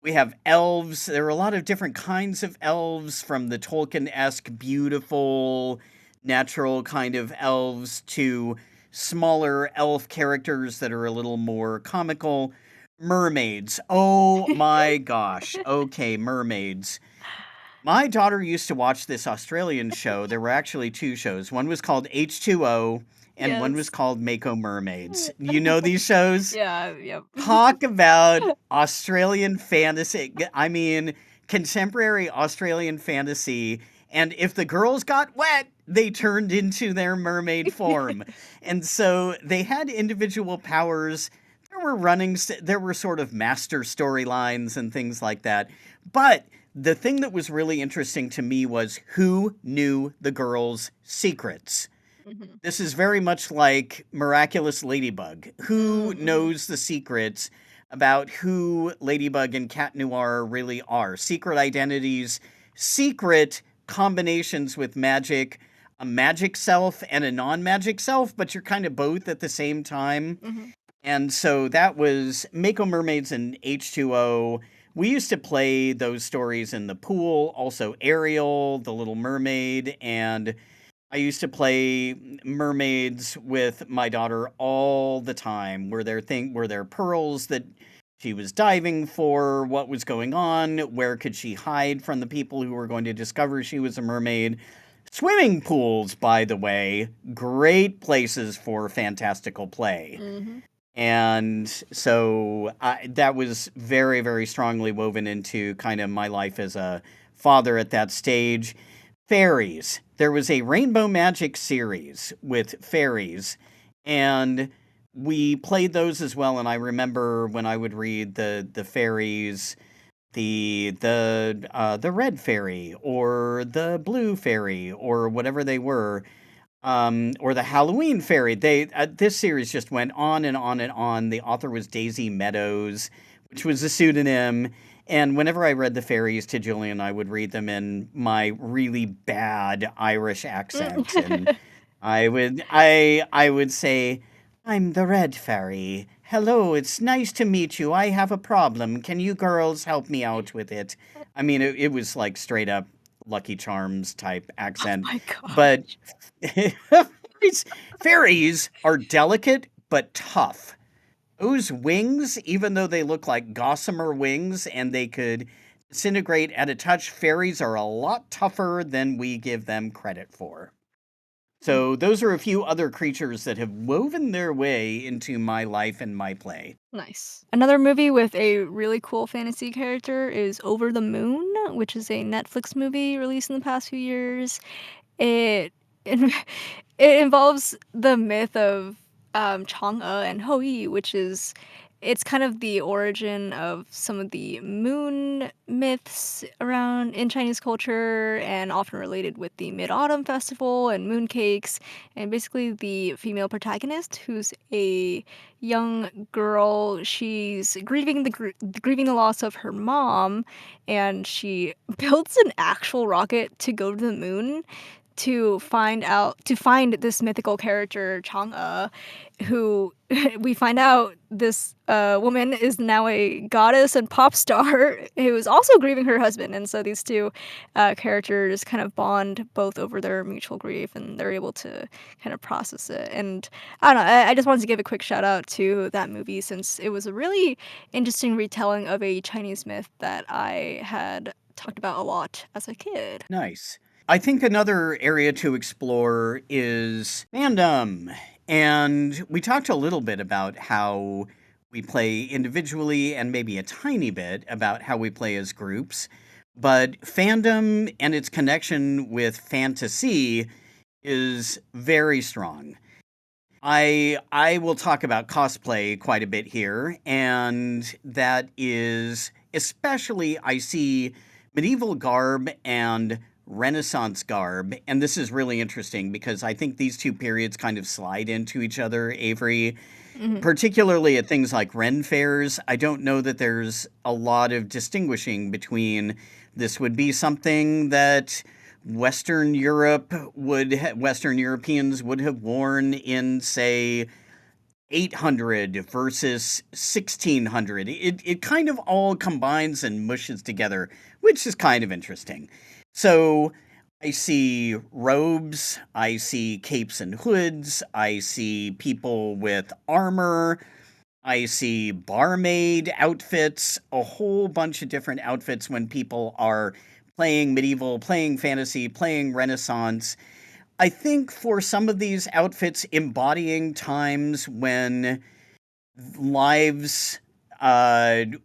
We have elves. There are a lot of different kinds of elves, from the Tolkien-esque, beautiful, natural kind of elves to smaller elf characters that are a little more comical. Mermaids. Oh my gosh. Okay, mermaids. My daughter used to watch this Australian show. There were actually two shows. One was called H2O, and one was Yes. called Mako Mermaids. You know these shows? Yeah, yep. Talk about Australian fantasy. I mean, contemporary Australian fantasy. And if the girls got wet, they turned into their mermaid form. And so they had individual powers. There were sort of master storylines and things like that. But the thing that was really interesting to me was who knew the girls' secrets. Mhm. This is very much like Miraculous Ladybug. Who Mhm. knows the secrets about who Ladybug and Cat Noir really are? Secret identities, secret combinations with magic, a magic self and a non magic self, but you're kind of both at the same time. Mhm. And so that was Mako Mermaids and H2O. We used to play those stories in the pool, also Ariel, the Little Mermaid, and I used to play mermaids with my daughter all the time. Were there pearls that she was diving for? What was going on? Where could she hide from the people who were going to discover she was a mermaid? Swimming pools, by the way, great places for fantastical play. Mhm. And so that was very, very strongly woven into kind of my life as a father at that stage. Fairies. There was a Rainbow Magic series with fairies, and we played those as well. And I remember when I would read the fairies, the red fairy or the blue fairy or whatever they were, or the Halloween fairy. This series just went on and on and on. The author was Daisy Meadows, which was a pseudonym. And whenever I read the fairies to Julian, I would read them in my really bad Irish accent, and I would say, I'm the Red Fairy. Hello, it's nice to meet you. I have a problem. Can you girls help me out with it? I mean, it was like straight up Lucky Charms type Oh accent. my But gosh. fairies, fairies are delicate but tough. Those wings, even though they look like gossamer wings and they could disintegrate at a touch, fairies are a lot tougher than we give them credit for. Mm, So, those are a few other creatures that have woven their way into my life and my play. nice. Another movie with a really cool fantasy character is Over the Moon, which is a Netflix movie released in the past few years. It it it involves the myth of, Chang'e and Hou-Yi, which is it's kind of the origin of some of the moon myths around in Chinese culture and often related with the Mid-Autumn Festival and mooncakes, and basically the female protagonist who's a young girl, she's grieving the loss of her mom, and she builds an actual rocket to go to the moon to find this mythical character Chang'e, who we find out this woman is now a goddess and pop star who is also grieving her husband, and so these two characters kind of bond both over their mutual grief, and they're able to kind of process it. And I don't know, I just wanted to give a quick shout out to that movie since it was a really interesting retelling of a Chinese myth that I had talked about a lot as a kid. Nice. I think another area to explore is fandom. And we talked a little bit about how we play individually and maybe a tiny bit about how we play as groups. But fandom and its connection with fantasy is very strong. I will talk about cosplay quite a bit here, and that is especially I see medieval garb and Renaissance garb, and this is really interesting because I think these two periods kind of slide into each other, Avery, Mhm. particularly at things like Ren fairs. I don't know that there's a lot of distinguishing between this would be something that Western Europeans would have worn in, say, 800 versus 1600. It kind of all combines and mushes together, which is kind of interesting. So I see robes, I see capes and hoods, I see people with armor, I see barmaid outfits, a whole bunch of different outfits when people are playing medieval, playing fantasy, playing Renaissance. I think for some of these outfits embodying times when lives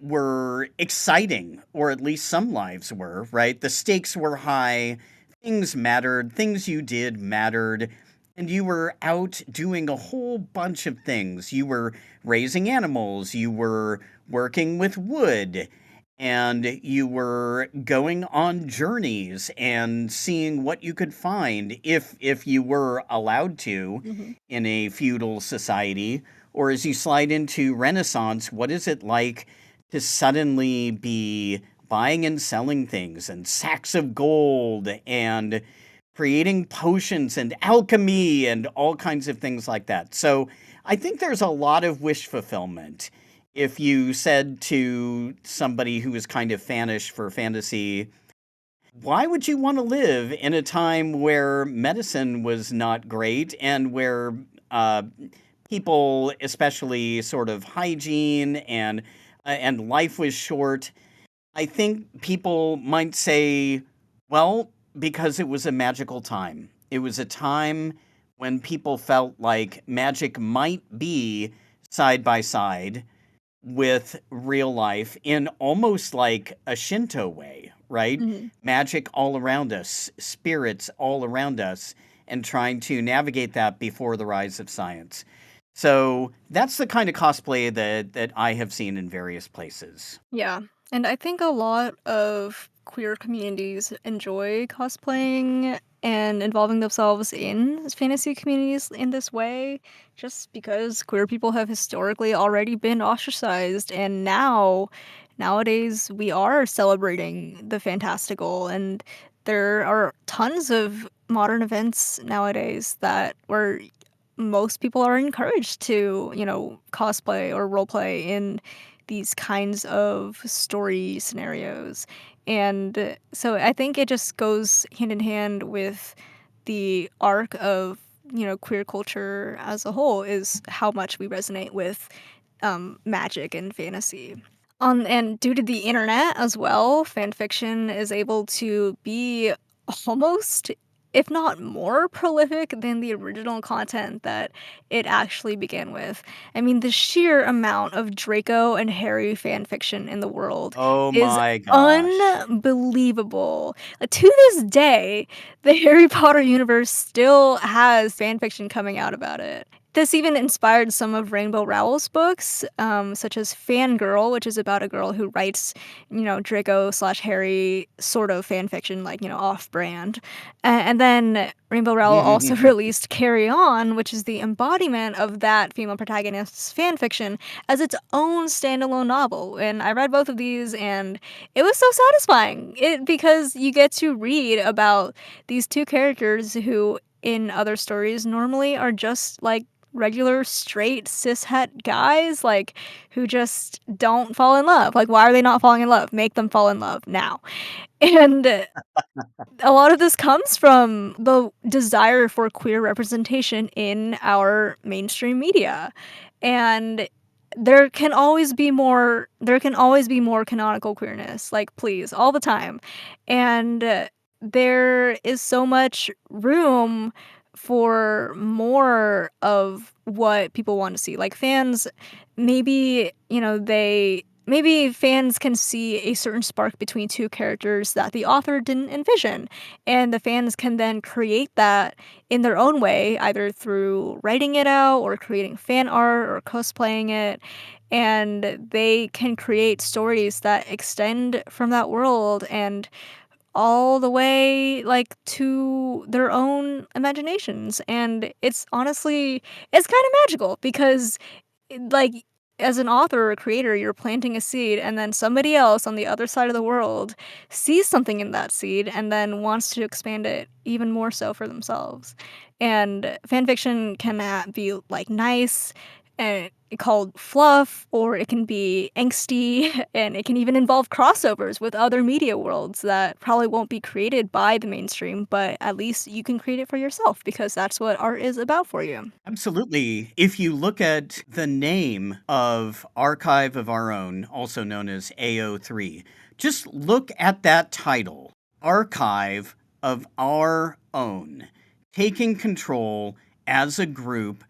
were exciting, or at least some lives were, right? The stakes were high, things mattered, things you did mattered, and you were out doing a whole bunch of things. You were raising animals, you were working with wood, and you were going on journeys and seeing what you could find if you were allowed to Mhm. in a feudal society. Or as you slide into Renaissance, what is it like to suddenly be buying and selling things and sacks of gold and creating potions and alchemy and all kinds of things like that? So I think there's a lot of wish fulfillment. If you said to somebody who is kind of fanish for fantasy, why would you want to live in a time where medicine was not great and where uh, people, especially sort of hygiene and life was short? I think people might say, well, because it was a magical time. It was a time when people felt like magic might be side by side with real life in almost like a Shinto way, right? Mhm. Magic all around us, spirits all around us, and trying to navigate that before the rise of science. So that's the kind of cosplay that I have seen in various places. Yeah, and I think a lot of queer communities enjoy cosplaying and involving themselves in fantasy communities in this way, just because queer people have historically already been ostracized, and nowadays we are celebrating the fantastical, and there are tons of modern events nowadays that where most people are encouraged to, cosplay or roleplay in these kinds of story scenarios. And so I think it just goes hand in hand with the arc of, queer culture as a whole is how much we resonate with magic and fantasy. And due to the internet as well, fan fiction is able to be almost, if not more prolific than the original content that it actually began with. I mean, the sheer amount of Draco and Harry fan fiction in the world Oh is my gosh. unbelievable. To this day, the Harry Potter universe still has fan fiction coming out about it. This even inspired some of Rainbow Rowell's books, such as Fangirl, which is about a girl who writes, Draco slash Harry sort of fan fiction, like, off brand. And then Rainbow Rowell also released Carry On, which is the embodiment of that female protagonist's fan fiction as its own standalone novel. And I read both of these, and it was so satisfying. Because you get to read about these two characters who, in other stories, normally are just like regular straight cishet guys, like, who just don't fall in love. Like, why are they not falling in love? Make them fall in love now. And a lot of this comes from the desire for queer representation in our mainstream media. And there can always be more canonical queerness, like, please, all the time. And there is so much room for more of what people want to see. Like, fans, maybe fans can see a certain spark between two characters that the author didn't envision, and the fans can then create that in their own way, either through writing it out or creating fan art or cosplaying it, and they can create stories that extend from that world and all the way, like, to their own imaginations. And it's kind of magical because, like, as an author or creator, you're planting a seed, and then somebody else on the other side of the world sees something in that seed and then wants to expand it even more so for themselves. And fan fiction can be, like, nice and called fluff, or it can be angsty, and it can even involve crossovers with other media worlds that probably won't be created by the mainstream, but at least you can create it for yourself because that's what art is about for you. Absolutely. If you look at the name of Archive of Our Own, also known as AO3, just look at that title, Archive of Our Own, taking control as a group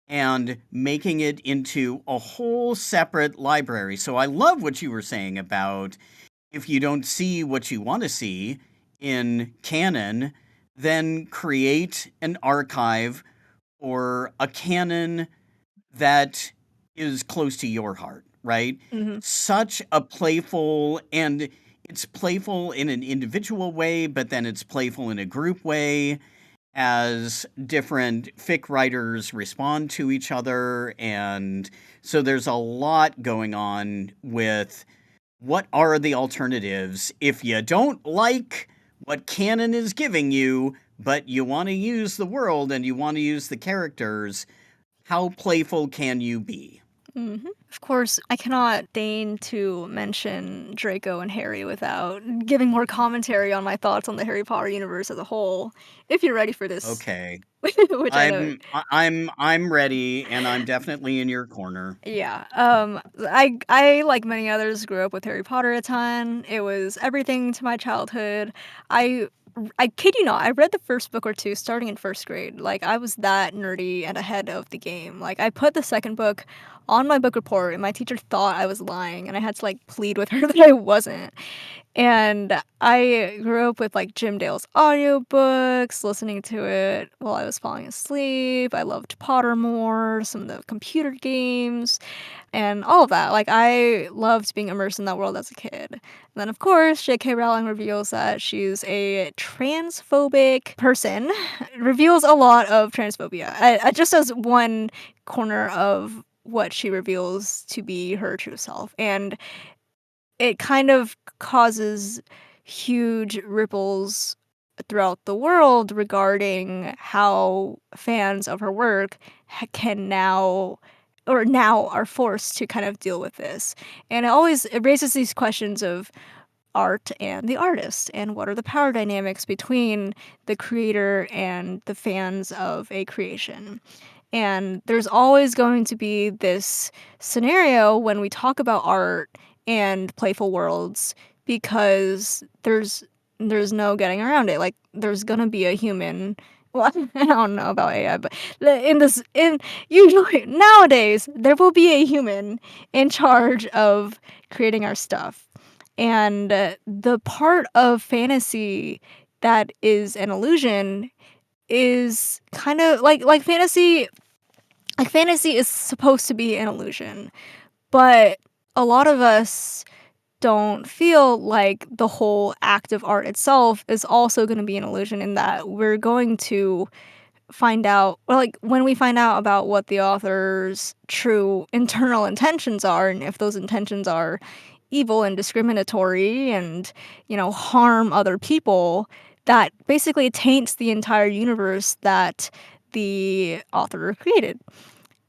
and making it into a whole separate library. So I love what you were saying about if you don't see what you want to see in canon, then create an archive or a canon that is close to your heart, right? Mhm. Such a playful, and it's playful in an individual way, but then it's playful in a group way as different fic writers respond to each other. And so there's a lot going on with what are the alternatives if you don't like what canon is giving you, but you want to use the world and you want to use the characters. How playful can you be? Mhm. Of course, I cannot deign to mention Draco and Harry without giving more commentary on my thoughts on the Harry Potter universe as a whole, if you're ready for this, Okay. which I know. I'm ready, and I'm definitely in your corner. Yeah, I, like many others, grew up with Harry Potter a ton. It was everything to my childhood. I I kid you not, I read the first book or 2 starting in 1st grade. Like, I was that nerdy and ahead of the game. Like, I put the 2nd book on my book report, and my teacher thought I was lying, and I had to, like, plead with her that I wasn't. And I grew up with, like, Jim Dale's audiobooks, listening to it while I was falling asleep. I loved Pottermore, some of the computer games, and all of that. Like, I loved being immersed in that world as a kid. And then, of course, J.K. Rowling reveals that she's a transphobic person, reveals a lot of transphobia, just as one corner of what she reveals to be her true self. And it kind of causes huge ripples throughout the world regarding how fans of her work can now or now are forced to kind of deal with this. And it raises these questions of art and the artist and what are the power dynamics between the creator and the fans of a creation. And there's always going to be this scenario when we talk about art and playful worlds because there's no getting around it. Like there's gonna be a human. Well, I don't know about AI, but in usually nowadays there will be a human in charge of creating our stuff. And the part of fantasy that is an illusion is kind of like fantasy is supposed to be an illusion, but a lot of us don't feel like the whole act of art itself is also going to be an illusion in that we're going to find out, or like when we find out about what the author's true internal intentions are, and if those intentions are evil and discriminatory and, harm other people, that basically taints the entire universe that the author created.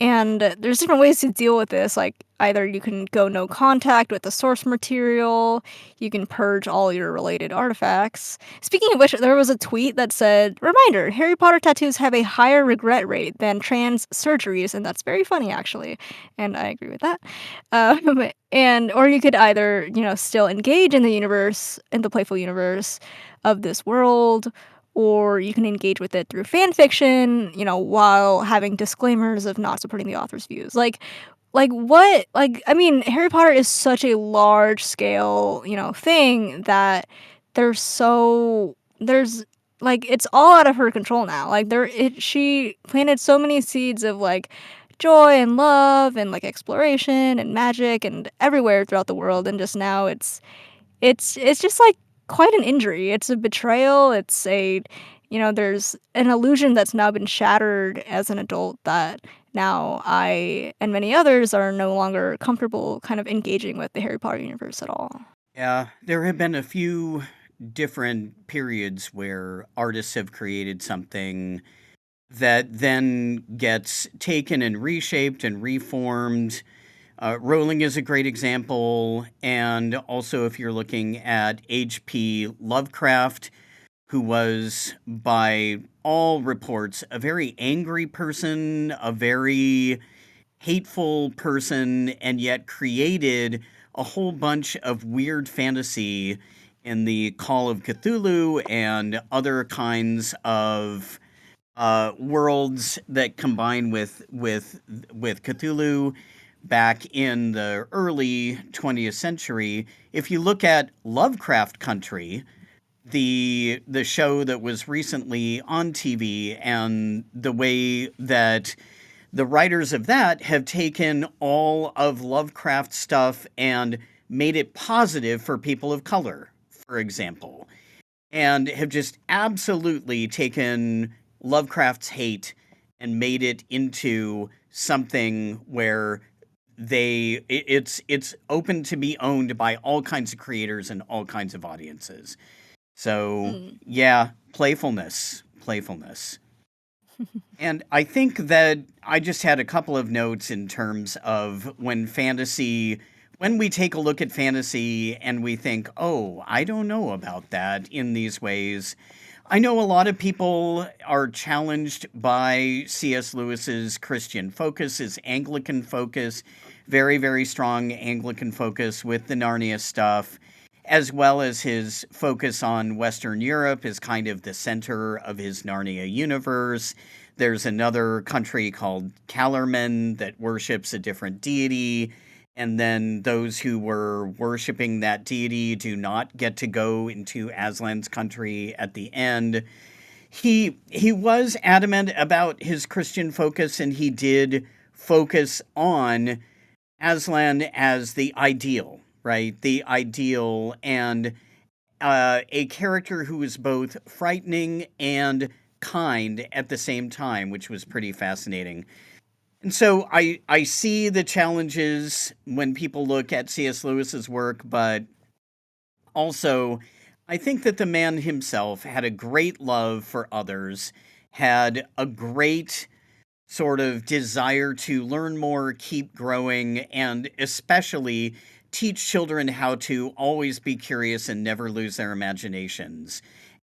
And there's different ways to deal with this. Like either you can go no contact with the source material, you can purge all your related artifacts. Speaking of which, there was a tweet that said, "Reminder: Harry Potter tattoos have a higher regret rate than trans surgeries," and that's very funny actually, and I agree with that. And or you could either still engage in the universe, in the playful universe of this world, or you can engage with it through fan fiction, while having disclaimers of not supporting the author's views. Like what? Like I mean, Harry Potter is such a large scale, thing that there's like it's all out of her control now. Like she planted so many seeds of like joy and love and like exploration and magic and everywhere throughout the world, and just now it's just like quite an injury. It's a betrayal. There's an illusion that's now been shattered as an adult that now I and many others are no longer comfortable kind of engaging with the Harry Potter universe at all. Yeah, there have been a few different periods where artists have created something that then gets taken and reshaped and reformed. Rowling is a great example. And also, if you're looking at H.P. Lovecraft, who was, by all reports, a very angry person, a very hateful person, and yet created a whole bunch of weird fantasy in the Call of Cthulhu and other kinds of worlds that combine with Cthulhu back in the early 20th century. If you look at Lovecraft Country, the show that was recently on TV, and the way that the writers of that have taken all of Lovecraft's stuff and made it positive for people of color, for example, and have just absolutely taken Lovecraft's hate and made it into something where it's open to be owned by all kinds of creators and all kinds of audiences. So, Mm. yeah, playfulness. And I think that I just had a couple of notes in terms of when we take a look at fantasy and we think, oh, I don't know about that in these ways. I know a lot of people are challenged by C.S. Lewis's Christian focus, his Anglican focus, very, very strong Anglican focus with the Narnia stuff, as well as his focus on Western Europe as kind of the center of his Narnia universe. There's another country called Calormen that worships a different deity, and then those who were worshiping that deity do not get to go into Aslan's country at the end. He was adamant about his Christian focus, and he did focus on Aslan as the ideal, right? The ideal, and a character who was both frightening and kind at the same time, which was pretty fascinating. And so I see the challenges when people look at C.S. Lewis's work, but also I think that the man himself had a great love for others, had a great sort of desire to learn more, keep growing, and especially teach children how to always be curious and never lose their imaginations.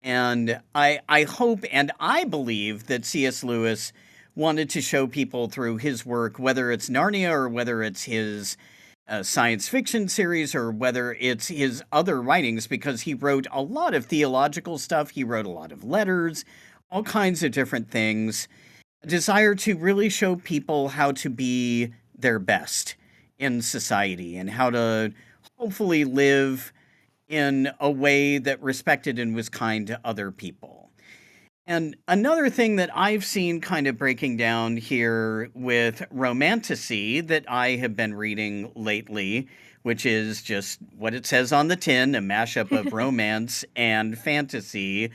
And I hope and I believe that C.S. Lewis wanted to show people through his work, whether it's Narnia or whether it's his science fiction series or whether it's his other writings, because he wrote a lot of theological stuff, he wrote a lot of letters, all kinds of different things. A desire to really show people how to be their best in society and how to hopefully live in a way that respected and was kind to other people. And another thing that I've seen kind of breaking down here with romantasy that I have been reading lately, which is just what it says on the tin, a mashup of romance and fantasy,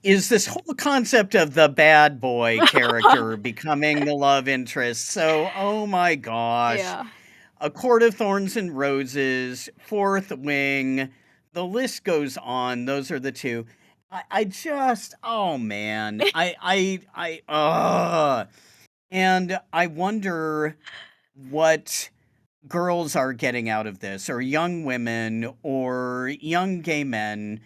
is this whole concept of the bad boy character becoming the love interest. So, oh my gosh, Yeah. A Court of Thorns and Roses, Fourth Wing, the list goes on. Those are the two. I just, oh man, and I wonder what girls are getting out of this, or young women, or young gay men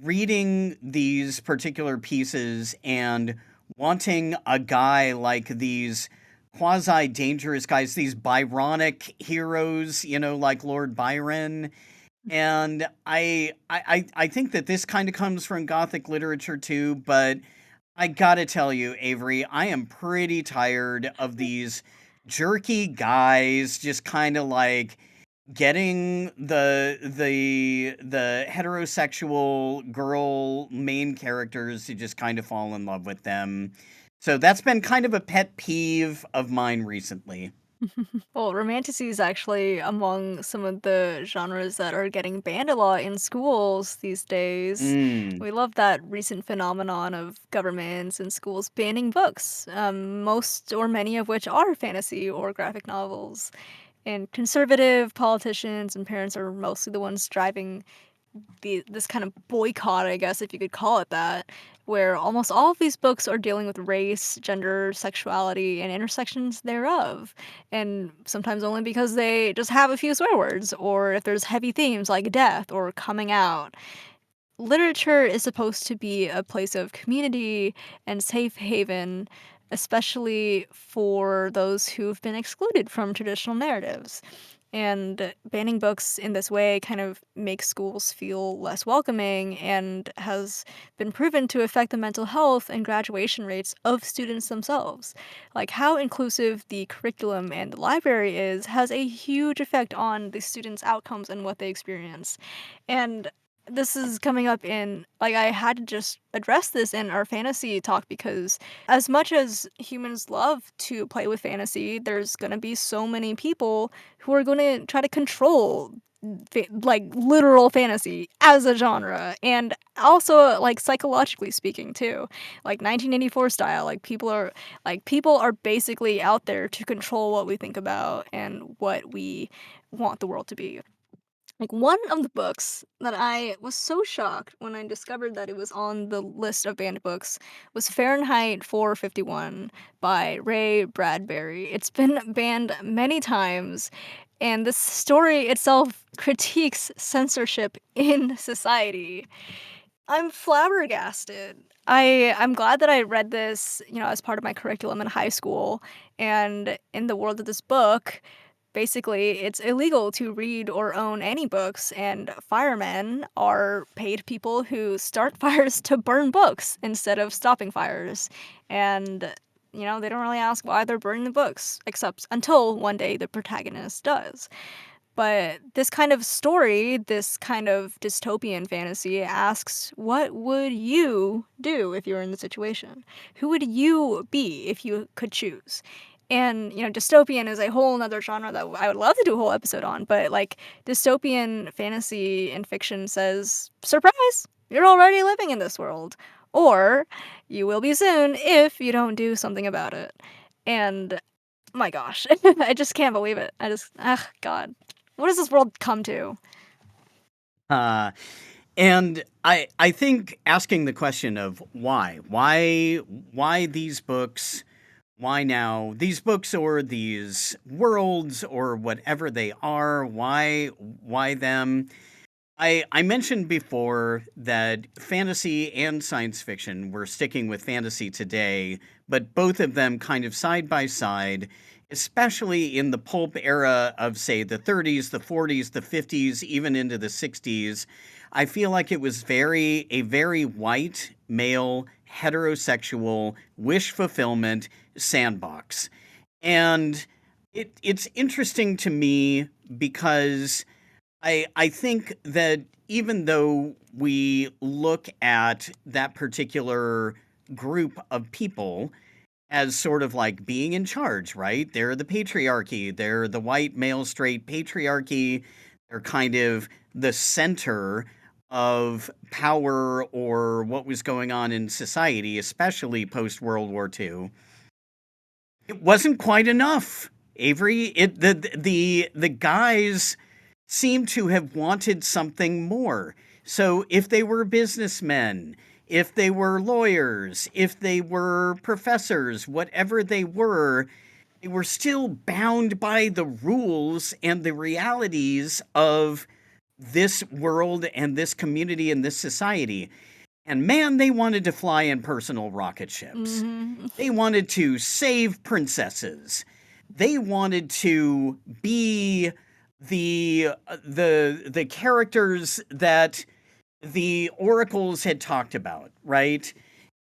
reading these particular pieces and wanting a guy like these quasi dangerous guys, these Byronic heroes, like Lord Byron. And I think that this kind of comes from Gothic literature too, but I gotta tell you, Avery, I am pretty tired of these jerky guys just kind of like getting the heterosexual girl main characters to just kind of fall in love with them. So that's been kind of a pet peeve of mine recently. Well, romantasy is actually among some of the genres that are getting banned a lot in schools these days. Mm. We love that recent phenomenon of governments and schools banning books, most or many of which are fantasy or graphic novels. And conservative politicians and parents are mostly the ones driving this kind of boycott, I guess, if you could call it that, where almost all of these books are dealing with race, gender, sexuality, and intersections thereof. And sometimes only because they just have a few swear words, or if there's heavy themes like death or coming out. Literature is supposed to be a place of community and safe haven, especially for those who've been excluded from traditional narratives. And banning books in this way kind of makes schools feel less welcoming and has been proven to affect the mental health and graduation rates of students themselves. Like how inclusive the curriculum and the library is has a huge effect on the students' outcomes and what they experience. And this is coming up in like I had to just address this in our fantasy talk because as much as humans love to play with fantasy, there's going to be so many people who are going to try to control like literal fantasy as a genre and also like psychologically speaking too, like 1984 style, people are basically out there to control what we think about and what we want the world to be. Like, one of the books that I was so shocked when I discovered that it was on the list of banned books was Fahrenheit 451 by Ray Bradbury. It's been banned many times, and the story itself critiques censorship in society. I'm flabbergasted. I'm glad that I read this, as part of my curriculum in high school, and in the world of this book, basically, it's illegal to read or own any books, and firemen are paid people who start fires to burn books instead of stopping fires. And, they don't really ask why they're burning the books, except until one day the protagonist does. But this kind of story, this kind of dystopian fantasy asks, what would you do if you were in the situation? Who would you be if you could choose? And, dystopian is a whole nother genre that I would love to do a whole episode on, but like dystopian fantasy and fiction says, surprise, you're already living in this world. Or you will be soon if you don't do something about it. And my gosh, I just can't believe it. God. What does this world come to? Uh, And I think asking the question of why these books, why now these books or these worlds or whatever they are, why them? I mentioned before that fantasy and science fiction, we're sticking with fantasy today, but both of them kind of side by side, especially in the pulp era of, say, the 30s, the 40s, the 50s, even into the 60s. I feel like it was a very white, male, heterosexual, wish fulfillment sandbox. And it's interesting to me because I think that even though we look at that particular group of people as sort of like being in charge, right? They're the patriarchy, they're the white male straight patriarchy, they're kind of the center of power or what was going on in society, especially post World War II. It wasn't quite enough, Avery. The guys seem to have wanted something more. So if they were businessmen, if they were lawyers, if they were professors, whatever they were still bound by the rules and the realities of this world and this community and this society. And man, they wanted to fly in personal rocket ships. Mhm. They wanted to save princesses. They wanted to be the characters that the oracles had talked about, right?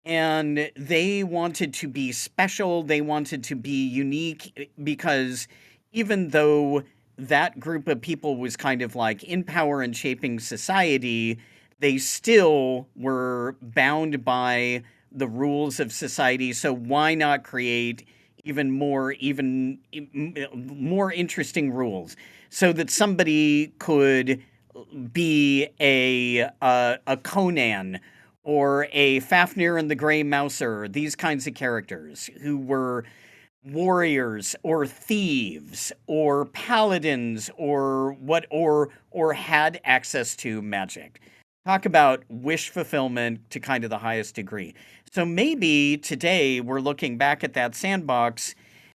And they wanted to be special, they wanted to be unique because even though that group of people was kind of like in power and shaping society, they still were bound by the rules of society. So why not create even more interesting rules so that somebody could be a Conan or a Fafnir and the Grey Mouser, these kinds of characters who were warriors or thieves or paladins or had access to magic. Talk about wish fulfillment to kind of the highest degree. So maybe today we're looking back at that sandbox,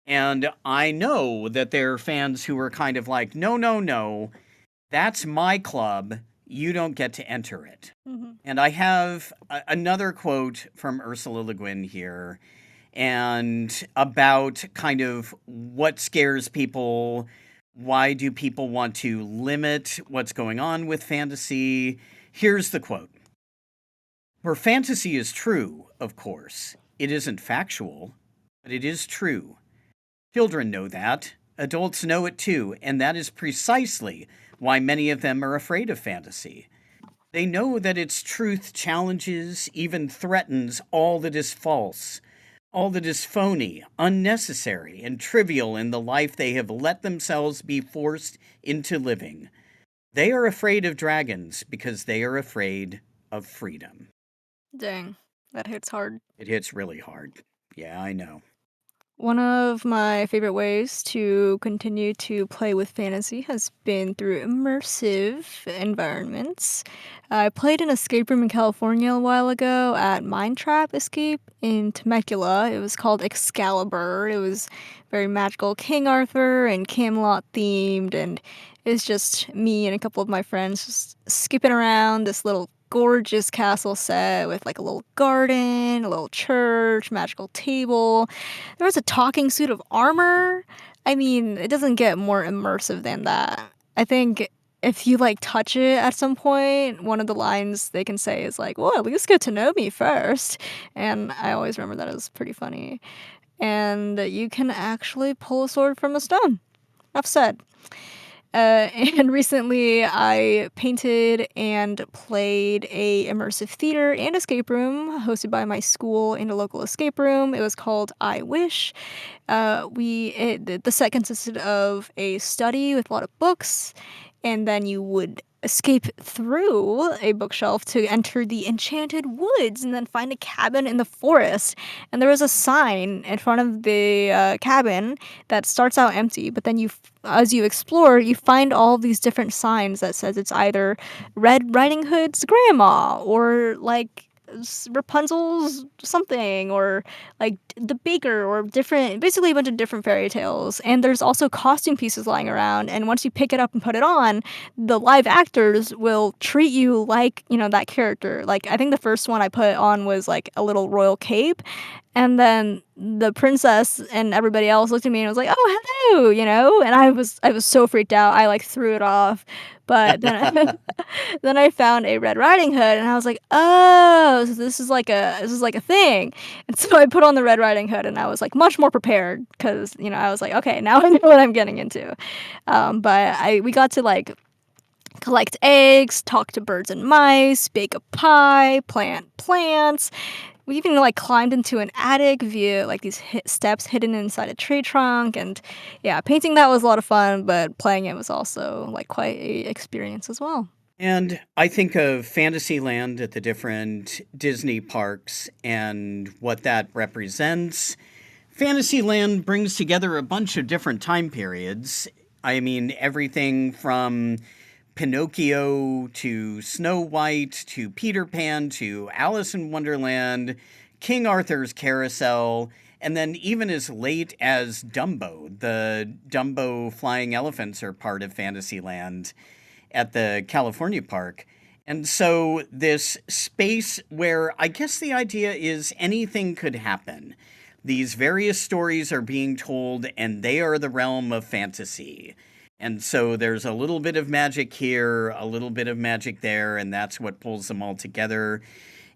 and I know that there are fans who are kind of like, no, no, no, that's my club. You don't get to enter it. Mhm. And I have another quote from Ursula Le Guin here, and about kind of what scares people. Why do people want to limit what's going on with fantasy? Here's the quote: "For fantasy is true, of course. It isn't factual, but it is true. Children know that. Adults know it too, and that is precisely why many of them are afraid of fantasy. They know that its truth challenges, even threatens all that is false, all that is phony, unnecessary, and trivial in the life they have let themselves be forced into living. They are afraid of dragons because they are afraid of freedom." Dang, that hits hard. It hits really hard. Yeah, I know. One of my favorite ways to continue to play with fantasy has been through immersive environments. I played an escape room in California a while ago at Mine Trap Escape in Temecula. It was called Excalibur. It was very magical, King Arthur and Camelot themed, and it was just me and a couple of my friends just skipping around this little gorgeous castle set with like a little garden, a little church, magical table. There was a talking suit of armor. I mean, it doesn't get more immersive than that. I think if you like touch it at some point, one of the lines they can say is like, "Well, at least get to know me first." And I always remember that as pretty funny. And you can actually pull a sword from a stone. Enough said. And recently I painted and played a immersive theater and escape room hosted by my school in a local escape room. It was called I Wish. The set consisted of a study with a lot of books and then you would escape through a bookshelf to enter the enchanted woods and then find a cabin in the forest. And there was a sign in front of the cabin that starts out empty, but then as you explore, you find all these different signs that says it's either Red Riding Hood's grandma, or like Rapunzel's something, or like the baker, or different, basically a bunch of different fairy tales. And there's also costume pieces lying around, and once you pick it up and put it on, the live actors will treat you like, that character. Like, I think the first one I put on was like a little royal cape, and then the princess and everybody else looked at me and was like, "Oh, hello," and I was so freaked out. I like threw it off. But then then I found a Red Riding Hood, and I was like, "Oh, so this is like a thing." And so I put on the Red Riding Hood, and I was like much more prepared because I was like, "Okay, now I know what I'm getting into." But we got to like collect eggs, talk to birds and mice, bake a pie, plant plants. We even like climbed into an attic via like these steps hidden inside a tree trunk, and yeah, painting that was a lot of fun, but playing it was also like quite a experience as well. And I think of Fantasyland at the different Disney parks and what that represents. Fantasyland brings together a bunch of different time periods. I mean, everything from Pinocchio to Snow White to Peter Pan to Alice in Wonderland, King Arthur's Carousel, and then even as late as Dumbo. The Dumbo flying elephants are part of Fantasyland at the California park. And so, this space where I guess the idea is anything could happen. These various stories are being told, and they are the realm of fantasy. And so, there's a little bit of magic here, a little bit of magic there, and that's what pulls them all together.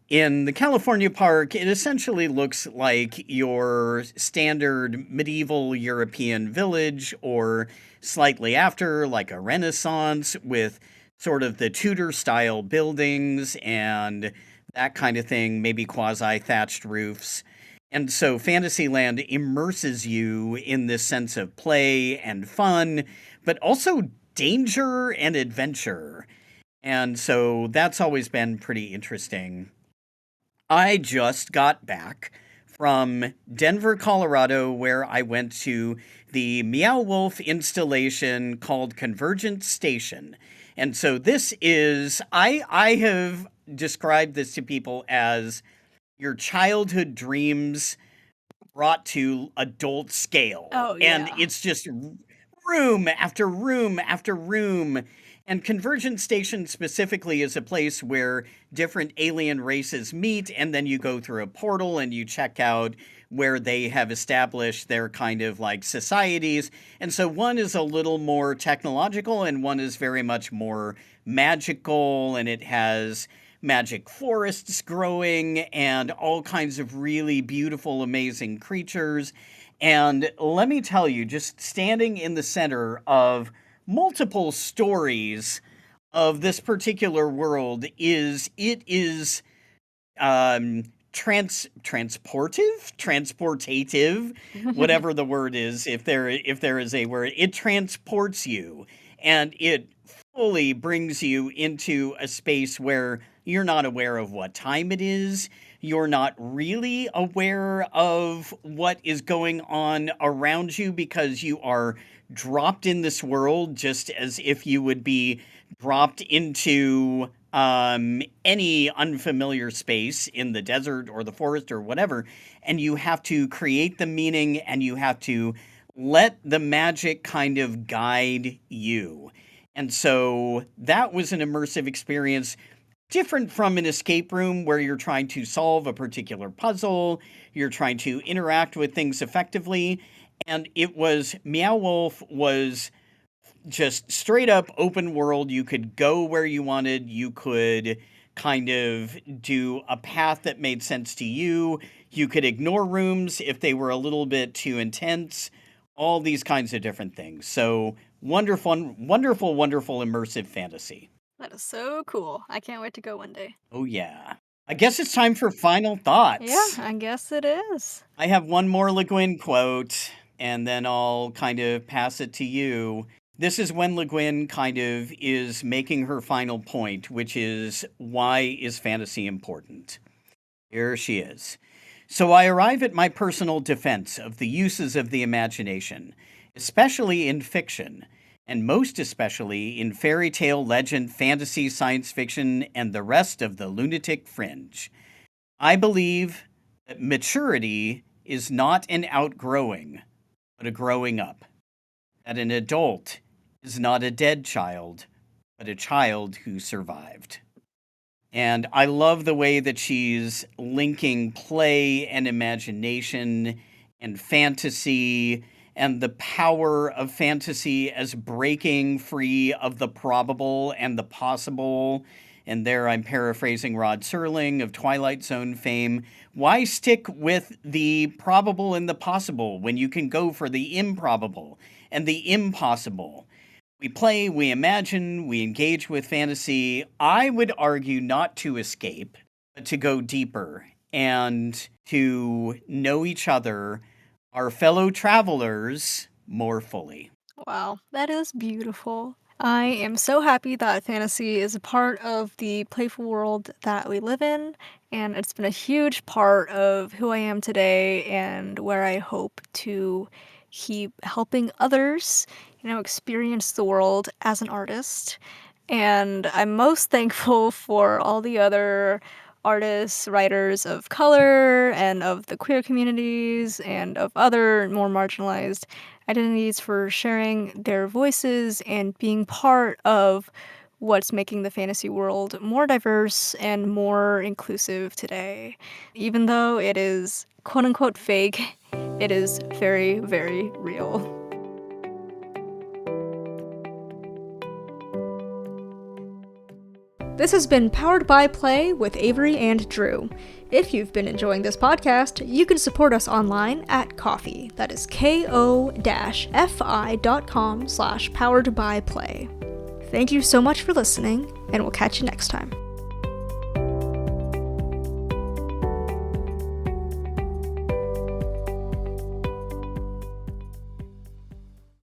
In the California park, it essentially looks like your standard medieval European village, or slightly after, like a Renaissance, with sort of the Tudor style buildings and that kind of thing, maybe quasi thatched roofs. And so Fantasyland immerses you in this sense of play and fun, but also danger and adventure. And so that's always been pretty interesting. I just got back from Denver, Colorado, where I went to the Meow Wolf installation called Convergence Station. And so this is, I have described this to people as your childhood dreams brought to adult scale. Oh And yeah. it's just room after room after room. And Convergence Station specifically is a place where different alien races meet, and then you go through a portal and you check out where they have established their kind of like societies. And so one is a little more technological, and one is very much more magical, and it has magic forests growing and all kinds of really beautiful, amazing creatures. And let me tell you, just standing in the center of multiple stories of this particular world is transportative, whatever the word is, if there is a word. It transports you, and it fully brings you into a space where you're not aware of what time it is. You're not really aware of what is going on around you, because you are dropped in this world just as if you would be dropped into any unfamiliar space in the desert or the forest or whatever. And you have to create the meaning, and you have to let the magic kind of guide you. And so that was an immersive experience, different from an escape room where you're trying to solve a particular puzzle, you're trying to interact with things effectively. And it was, Meow Wolf was just straight up open world. You could go where you wanted, you could kind of do a path that made sense to you, you could ignore rooms if they were a little bit too intense, all these kinds of different things. So wonderful, wonderful, wonderful immersive fantasy. That is so cool. I can't wait to go one day. Oh, yeah. I guess it's time for final Yeah, thoughts. I guess it is. I have one more Le Guin quote, and then I'll kind of pass it to you. this is when Le Guin kind of is making her final point, which is, why is fantasy important? Here she is. So I arrive at my personal defense of the uses of the imagination, especially in fiction, and most especially in fairy tale, legend, fantasy, science fiction, and the rest of the lunatic fringe. I believe that maturity is not an outgrowing, but a growing up. That an adult is not a dead child, but a child who survived. And I love the way that she's linking play and imagination and fantasy and the power of fantasy as breaking free of the probable and the possible. And there I'm paraphrasing Rod Serling of Twilight Zone fame. Why stick with the probable and the possible when you can go for the improbable and the impossible? We play, we imagine, we engage with fantasy. I would argue not to escape, but to go deeper and to know each other, our fellow travelers, more fully. Wow, that is beautiful. I am so happy that fantasy is a part of the playful world that we live in, and it's been a huge part of who I am today and where I hope to keep helping others, experience the world as an artist. And I'm most thankful for all the other artists, writers of color, and of the queer communities, and of other more marginalized identities for sharing their voices and being part of what's making the fantasy world more diverse and more inclusive today. Even though it is quote unquote fake, it is very, very real. This has been Powered by Play with Avery and Drew. If you've been enjoying this podcast, you can support us online at Ko-fi. That is ko-fi.com/poweredbyplay. Thank you so much for listening, and we'll catch you next time.